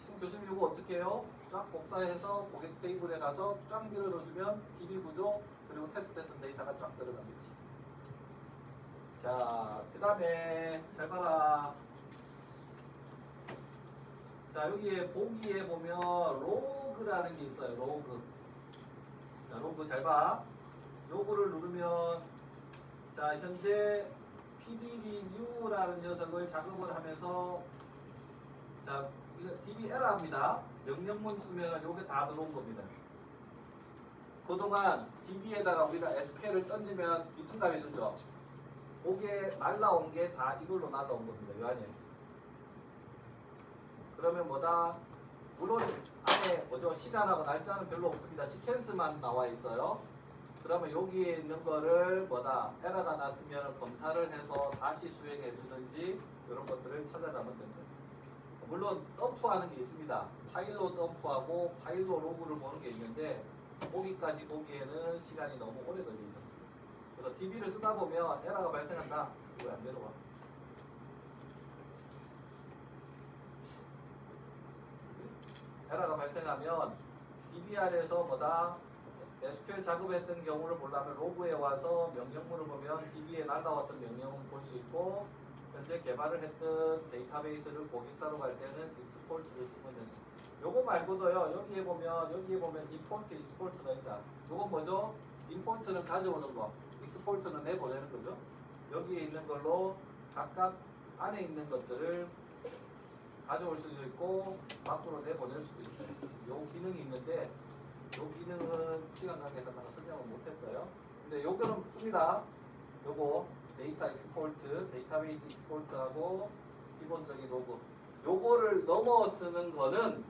[SPEAKER 1] 그럼 교수님 이거 어떻게 해요? 쫙 복사해서 고객 테이블에 가서 쫙 밀어 넣어주면 DB 구조 그리고 테스트했던 데이터가 쫙 들어갑니다. 자, 그 다음에 잘 봐라. 자, 여기에 보기에 보면 로그라는 게 있어요. 로그. 자, 로그 잘 봐. 요거를 누르면 자, 현재 PDB new라는 녀석을 작업을 하면서 자, 이거 DB 에러입니다. 명령문 쓰면 요게 다 들어온 겁니다. 그동안 DB에다가 우리가 SQL을 던지면 리턴답 해주죠. 그게 날라온 게 다 이걸로 날라온 겁니다. 요 안에. 그러면 뭐다? 물론 안에 뭐죠? 시간하고 날짜는 별로 없습니다. 시퀀스만 나와 있어요. 그러면 여기에 있는 거를 뭐다? 에러가 났으면 검사를 해서 다시 수행해 주는지 이런 것들을 찾아가면 됩니다. 물론 덤프하는 게 있습니다. 파일로 덤프하고 파일로 로그를 보는 게 있는데 거기까지 보기에는 시간이 너무 오래 걸리죠. 그래서 DB를 쓰다 보면 에러가 발생한다. 이거 안 내려와. 에러가 발생하면 DBR에서 뭐다? SQL 작업했던 경우를 보려면 로그에 와서 명령문을 보면 DB에 날라왔던 명령을 볼 수 있고 현재 개발을 했던 데이터베이스를 고객사로 갈 때는 익스포트를 쓰면 됩니다. 요거 말고도요. 여기에 보면 임포트, 익스포트가 있다. 요건 뭐죠? 임포트는 가져오는 거, 익스포트는 내보내는 거죠. 여기에 있는 걸로 각각 안에 있는 것들을 가져올 수도 있고 밖으로 내보낼 수도 있어요. 요 기능이 있는데 요 기능은 시간 관계에서 제가 설명을 못했어요. 근데 요거는 씁니다. 요거 데이터 익스포트, 데이터베이스 익스포트하고 기본적인 로그. 요거를 넘어 쓰는 거는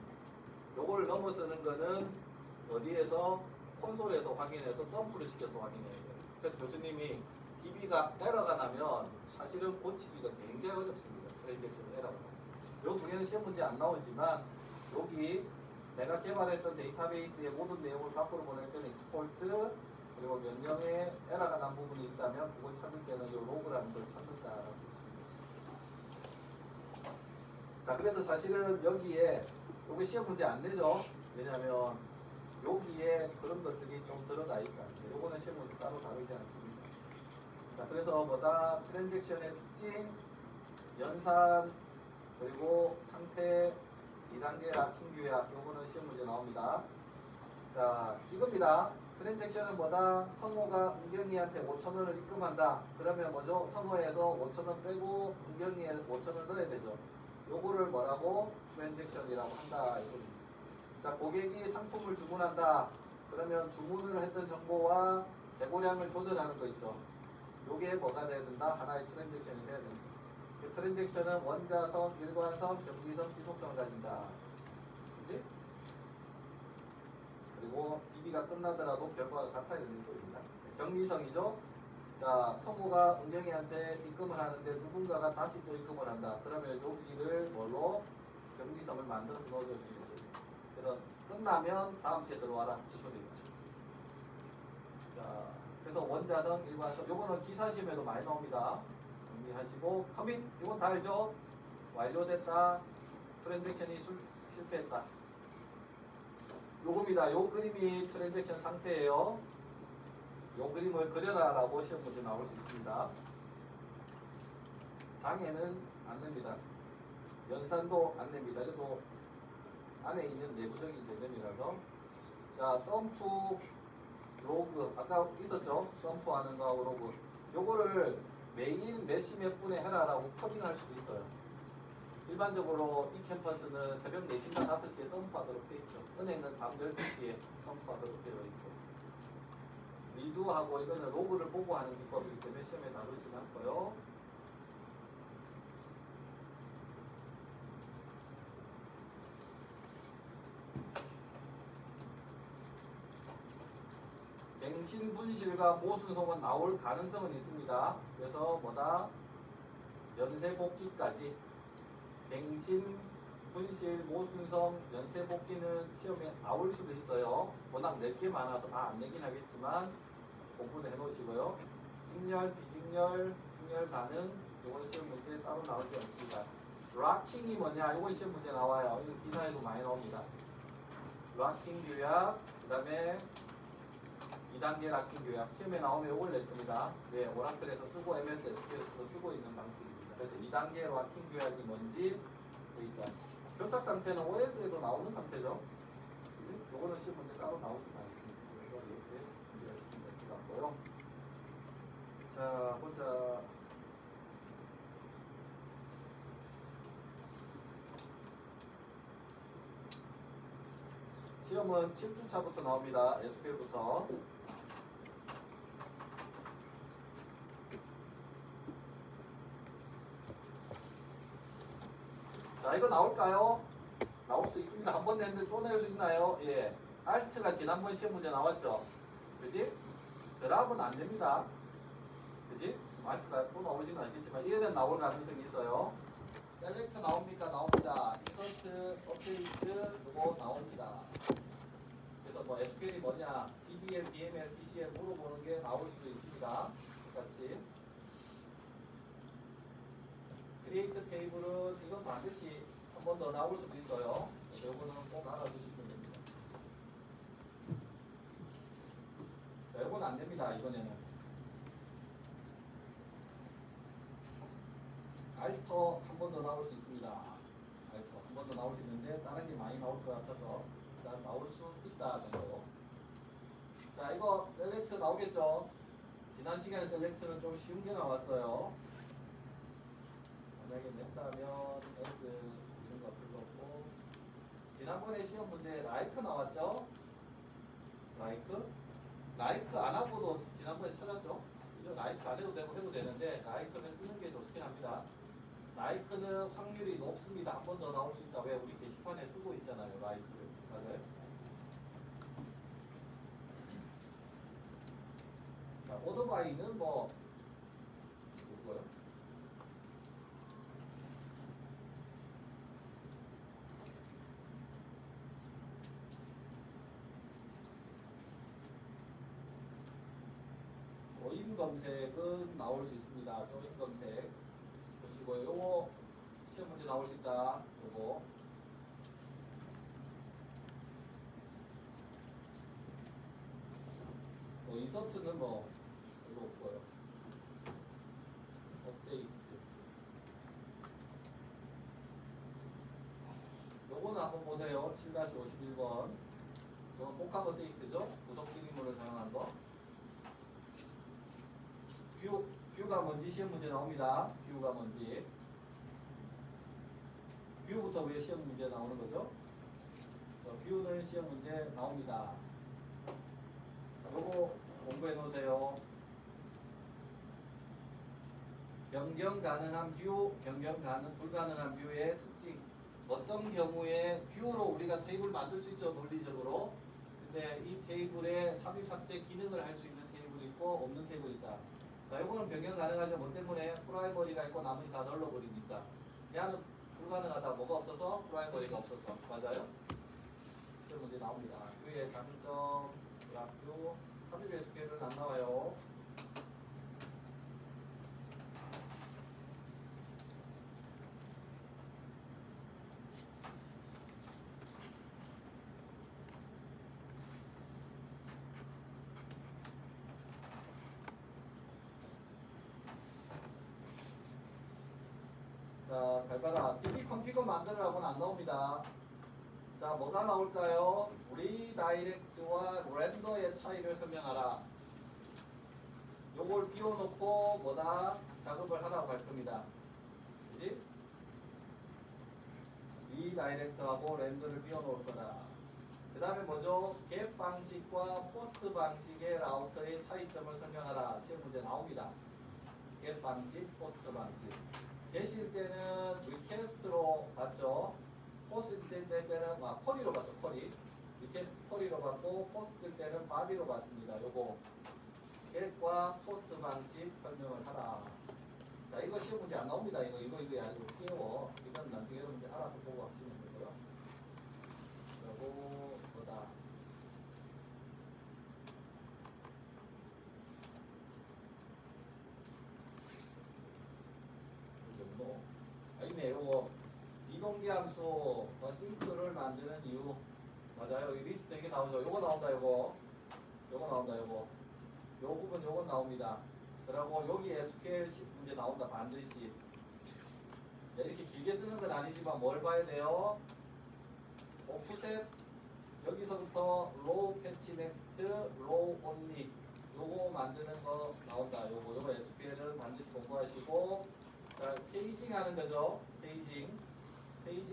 [SPEAKER 1] 어디에서 콘솔에서 확인해서 덤프를 시켜서 확인해야 돼요. 그래서 교수님이 DB가 에러가 나면 사실은 고치기가 굉장히 어렵습니다. 트랜잭션 에러가. 요 두 개는 시험 문제 안 나오지만 여기 내가 개발했던 데이터베이스의 모든 내용을 밖으로 보낼 때는 익스포트 그리고 명령에 에러가 난 부분이 있다면 그걸 찾을 때는 이 로그라는 걸 찾는다라고 했습니다. 자, 그래서 사실은 여기에 여기 시험 문제 안 내죠. 왜냐하면 여기에 그런 것들이 좀 들어가 있다. 요거는 시험 문제 따로 다루지 않습니다. 자, 그래서 뭐다 트랜잭션의 특징, 연산 그리고 상태 2단계 락킹 규약 요거는 시험 문제 나옵니다. 자, 이겁니다. 트랜잭션은 뭐다? 성호가 은경이한테 5,000원을 입금한다. 그러면 뭐죠? 성호에서 5,000원 빼고 은경이에 5,000원 넣어야 되죠. 요거를 뭐라고? 트랜잭션이라고 한다. 이겁니다. 자, 고객이 상품을 주문한다. 그러면 주문을 했던 정보와 재고량을 조절하는 거 있죠. 요게 뭐가 돼야 된다? 하나의 트랜잭션이 돼야 된다. 그 트랜잭션은 원자성, 일관성, 경기성, 지속성을 가진다. 그지? 그리고 DB가 끝나더라도 결과가 같아야 되는 소리입니다. 경리성이죠. 자, 성우가 은경이한테 입금을 하는데 누군가가 다시 또 입금을 한다. 그러면 여기를 뭘로? 경리성을 만들어서 넣어줘야 되는 거죠. 그래서 끝나면 다음 주에 들어와라. 그 소리입니다. 자, 그래서 원자성, 일관성. 요거는 기사시험에도 많이 나옵니다. 정리하시고 커밋 이건 다 알죠? 완료됐다. 트랜잭션이 실패했다. 요겁니다. 요 그림이 트랜잭션 상태예요. 요 그림을 그려라 라고 시험 문제 나올 수 있습니다. 장애는 안 냅니다. 연산도 안 냅니다. 그래도 안에 있는 내부적인 개념이라서. 자, 덤프 로그 아까 있었죠? 덤프하는 거하고 로그. 요거를 매일 몇 시 몇 분에 해라라고 코딩할 수도 있어요. 일반적으로 이 캠퍼스는 새벽 4시나 5시에 덤프하도록 되어 있죠. 은행은 밤 12시에 덤프하도록 되어 있고. 리두하고 이거는 로그를 보고 하는 기법이기 때문에 시험에 다루지는 않고요. 갱신 분실과 모순송은 나올 가능성은 있습니다. 그래서 뭐다? 연쇄 복귀까지 갱신, 분실, 모순성, 연쇄 복귀는 시험에 나올 수도 있어요. 워낙 낼 게 많아서 다 안 내긴 하겠지만 공부는 해놓으시고요. 직렬, 비직렬, 직렬 반응 이건 시험 문제 따로 나오지 않습니다. 락킹이 뭐냐? 이건 시험 문제 나와요. 이건 기사에도 많이 나옵니다. 락킹 규약, 그 다음에 2단계 락킹 교약 시험에 나오면 이걸 낼 겁니다. 네, 오라클에서 쓰고 MS SQL에서도 쓰고 있는 방식입니다. 그래서 2단계 락킹 교약이 뭔지 일단 교착 상태는 OS에도 나오는 상태죠. 이거는 시험 문제 따로 나오지 않습니다. 그래서 이렇게 준비하시면 될 것 같고요. 자, 보자. 시험은 7주차부터 나옵니다. SQL부터. 자, 이거 나올까요? 나올 수 있습니다. 한 번 냈는데 또 낼 수 있나요? 예. 알트가 지난번 시험 문제 나왔죠? 그지? 드랍은 안 됩니다. 그지? 알트가 또 나오지는 않겠지만, 얘는 나올 가능성이 있어요. 셀렉트 나옵니까? 나옵니다. 인서트, 업데이트 요거 나옵니다. 그래서 뭐 SQL이 뭐냐, DBL, DML, DCL 물어보는 게 나올 수도 있습니다. 똑같이. 크리에이트 테이블은 이건 반드시 한 번 더 나올 수도 있어요. 요거는 꼭 알아두시면 됩니다. 자, 요건 안 됩니다. 이번에는. 알터 한 번 더 나올 수 있습니다. 알터 한 번 더 나올 수 있는데 다른 게 많이 나올 것 같아서 일단 나올 수 있다 정도. 자, 이거 셀렉트 나오겠죠? 지난 시간에 셀렉트는 좀 쉬운 게 나왔어요. 만약에 냈다면 S 이런 거 불렀고, 지난번에 시험 문제 라이크 나왔죠? 라이크 안 하고도 지난번에 찾았죠? 그죠? 라이크 안 해도 되고 해도 되는데 라이크는 쓰는 게 좋긴 합니다. 라이크는 확률이 높습니다. 한 번 더 나올 수 있다. 왜? 우리 게시판에 쓰고 있잖아요. 라이크를. 맞아요? 자, 오토바이는 뭐 뭐고요? 조인 검색은 나올 수 있습니다. 조인 검색 보시고 요거 시험 문제 나올 수 있다. 요거 인서트는 뭐 이거 없고요. 업데이트 요거는 한번 보세요. 7-51번 이건 복합 업데이트죠. 구성 기능물을 사용한 거. 뷰가 뭔지 시험 문제 나옵니다. 뷰가 뭔지. 뷰부터 왜 시험 문제 나오는 거죠? 뷰는 시험 문제 나옵니다. 요거 공부해 놓으세요. 변경 가능한 뷰, 변경 불가능한 뷰의 특징. 어떤 경우에 뷰로 우리가 테이블 만들 수 있죠, 논리적으로. 근데 이 테이블에 삽입 삭제 기능을 할 수 있는 테이블이 있고 없는 테이블이 있다. 자, 요거는 변경 가능하죠. 뭐 때문에 프라이머리가 있고 나머지 다 널러버리니까. 얘는 불가능하다. 뭐가 없어서? 프라이머리가 없어서. 맞아요? 시험 문제 나옵니다. 뷰의 장점, 뷰, 삽입 SQL은 안 나와요. 자, 발바닥 DB 컴피거 만들으라고는 안 나옵니다. 자, 뭐가 나올까요? 리다이렉트와 렌더의 차이를 설명하라. 요걸 비워놓고 뭐다? 작업을 하라고 할 겁니다. 그지? 리다이렉트하고 렌더를 비워놓을 거다. 그 다음에 뭐죠? 겟 방식과 포스트 방식의 라우터의 차이점을 설명하라. 시험 문제 나옵니다. 겟 방식, 포스트 방식. 겟일 때는 리퀘스트로 봤죠. 포스트 때는 쿼리로 봤죠. 쿼리. 리퀘스트 쿼리로 봤고 포스트 때는 바디로 봤습니다. 요거 겟과 포스트 방식 설명을 하라. 자, 이거 시험 문제 안 나옵니다. 이거 아주 귀여워. 이건 나중에 여러분들 알아서 보고 하시면 되고요. 그리고 뭐다? 아니네, 요거 이동기 함수 싱크를 만드는 이유. 맞아요. 여기 리스트 이게 나오죠. 요거 나온다. 요거 나온다. 요거 요 부분 요건 나옵니다. 그리고 여기 SQL 문제 나온다. 반드시. 이렇게 길게 쓰는 건 아니지만 뭘 봐야 돼요? 오프셋 여기서부터 로우 패치 넥스트 로우 온리 요거 만드는 거 나온다. 요거 SQL은 반드시 공부하시고, 자, 페이징 하는 거죠. 페이징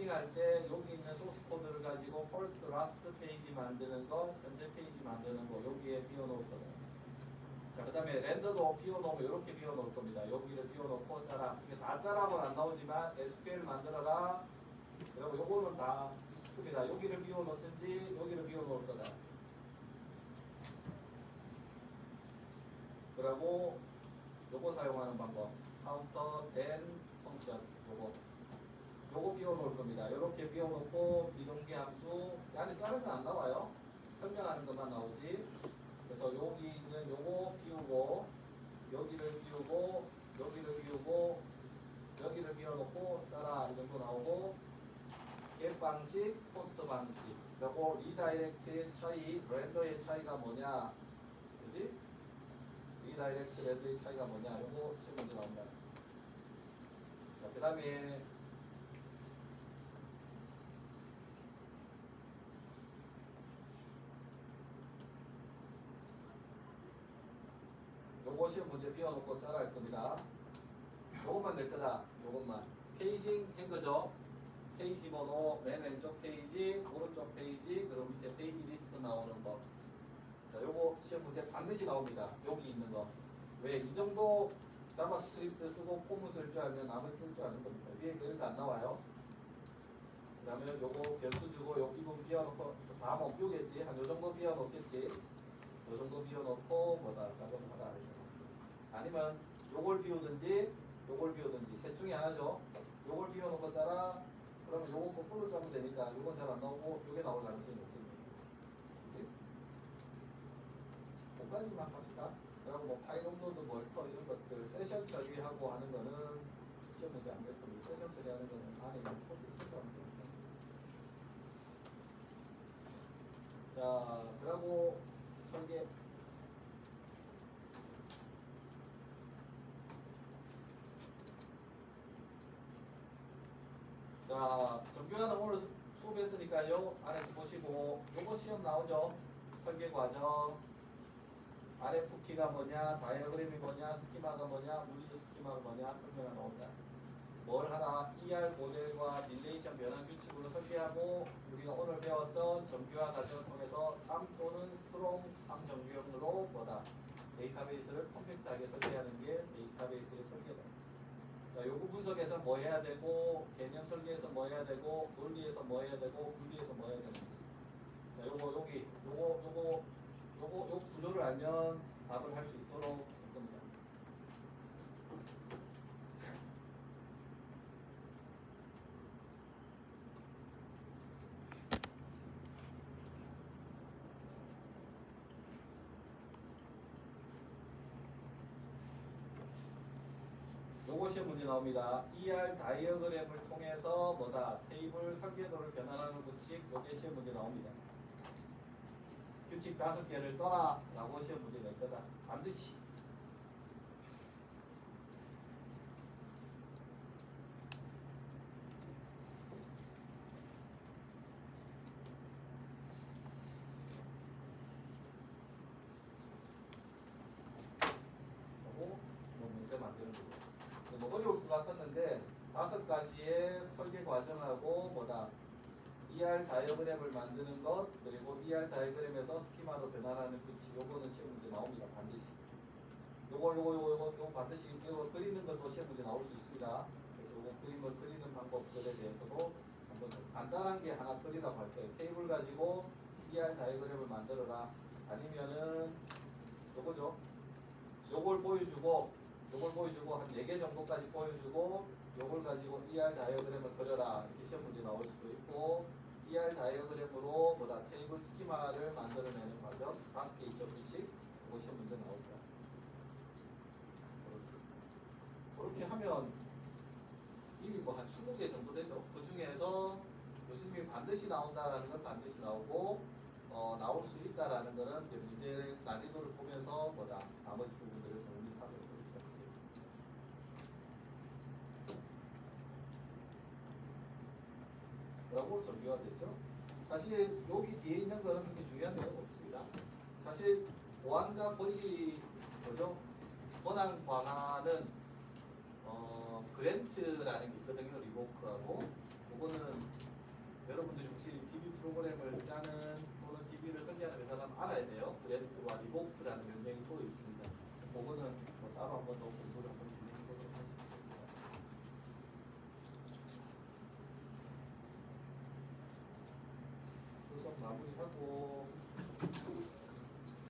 [SPEAKER 1] 할 때 여기 있는 소스 코드를 가지고 퍼스트 라스트 페이지 만드는 거, 현재 페이지 만드는 거 여기에 비워놓을 거예요. 자, 그 다음에 렌더도 비워놓으면 이렇게 비워놓을 겁니다. 여기를 비워놓고 짜라. 이게 다 짜라고는 안 나오지만 SQL 만들어라. 그리고 요거는 다 리스트입니다. 여기를 비워놓든지 여기를 비워놓을 거다. 그리고 요거 사용하는 방법. 카운터 된 펑션 요거 요거 비워놓을 겁니다. 요렇게 비워놓고 비동기 함수 안에 자르면 안 나와요. 설명하는 것만 나오지. 그래서 여기 있는 요거 비우고 여기를 비우고 여기를 비우고 여기를 비워놓고 짜라 이 정도 나오고 갭 방식, 코스트 방식. 그리고 리다이렉트의 차이, 렌더의 차이가 뭐냐, 그지? 리다이렉트 렌더의 차이가 뭐냐, 요거 시험 문제 나온다. 자, 그 다음에 요거 시험 문제 비워놓고 짜라 할 겁니다. 요것만 낼 거다. 요것만. 페이징 한 거죠. 페이지 번호, 맨 왼쪽 페이지, 오른쪽 페이지, 그리고 밑에 페이지 리스트 나오는 거. 자, 요거 시험 문제 반드시 나옵니다. 여기 있는 거. 왜? 이 정도 자바스크립트 쓰고 폼을 쓸 줄 알면 남을 쓸 줄 아는 겁니다. 위에 그런 거안 나와요. 그 다음에 요거 변수 주고 요 부분 비워놓고 다 못 비우겠지. 한 요 정도 비워놓겠지. 요 정도 비워놓고 뭐다 작업을 하다. 아니면 요걸 비우든지 요걸 비우든지 셋 중에 하나죠. 요걸 비워놓고 짜라. 그러면 요거 거꾸로 짜면 되니까 요건 잘 안 나오고 요게 나올 가능성이 높겠네요. 그치? 5까지만 합시다. 그리고 뭐 파일 업로드 멀터 이런 것들 세션 처리하고 하는 거는 시험 문제 안 될 겁니다. 세션 처리하는 거는 안에 있는 코드 쓸거하면 됩니다. 자, 그리고 설계. 자, 정규하는 오늘 수업했으니까요. 안에서 보시고 요거 시험 나오죠. 설계 과정. RF키가 뭐냐, 다이어그램이 뭐냐, 스키마가 뭐냐, 물리적 스키마가 뭐냐 설명이 나옵니다. 뭘 하나, ER 모델과 릴레이션 변환 규칙으로 설계하고 우리가 오늘 배웠던 정규화 과정을 통해서 3 또는 스트롱 3정규형으로 뭐다 데이터베이스를 컴팩트하게 설계하는 게 데이터베이스의 설계다. 자, 요구 분석에서 뭐 해야 되고, 개념 설계에서 뭐 해야 되고, 논리에서 뭐 해야 되고, 분리에서 뭐 해야 되는지. 자, 요 구조를 알면 답을 할 수 있도록 할 겁니다. 요거 시험 문제 나옵니다. ER 다이어그램을 통해서 뭐다 테이블 설계도를 변환하는 규칙. 요게 시험 문제 나옵니다. 규칙 5개를 써라 라고 시험 문제 낼 거다. 반드시. 하고 뭐 문제 만드는 거고. 뭐 어려울 것 같았는데 5가지의 설계 과정하고 뭐다 ER 다이어그램을 만드는 것 그리고 ER 다이어그램에서 스키마로 변환하는 규칙 요거는 시험 문제 나옵니다. 반드시. 요거 반드시 이거 그리는 것도 시험 문제 나올 수 있습니다. 그래서 요거 그림을 그리는 방법들에 대해서도 한번 간단한 게 하나 그리라고 할 거예요. 테이블 가지고 ER 다이어그램을 만들어라. 아니면은 요거죠. 요걸 보여주고 한 4개 정도까지 보여주고 요걸 가지고 ER 다이어그램을 그려라. 이렇게 시험 문제 나올 수도 있고 ER 다이어그램으로 뭐다 테이블 스키마를 만들어내는 과정 5개 있죠. 규칙. 이거 시험 문제 나옵니다. 그렇게 하면 이미 뭐 한 20개 정도 되죠. 그 중에서 교수님이 반드시 나온다라는 건 반드시 나오고 나올 수 있다라는 거는 이제 문제 난이도를 보면서 뭐다 나머지 부분들을 정리하고 이렇게 라고 정리가 됐죠. 사실 여기 뒤에 있는 거는 그렇게 중요한 내용 없습니다. 사실 보안과 권익이 뭐죠? 권한 강화는 그랜트라는 게 있거든요. 리보크하고 그거는 여러분들이 혹시 DB 프로그램을 짜는 또는 DB를 설계하는 회사라면 알아야 돼요. 그랜트와 리보크라는 명령이 또 있습니다. 그거는 뭐 따로 한번 더 공부를 한번 진행해 보도록 하겠습니다. 수업 마무리하고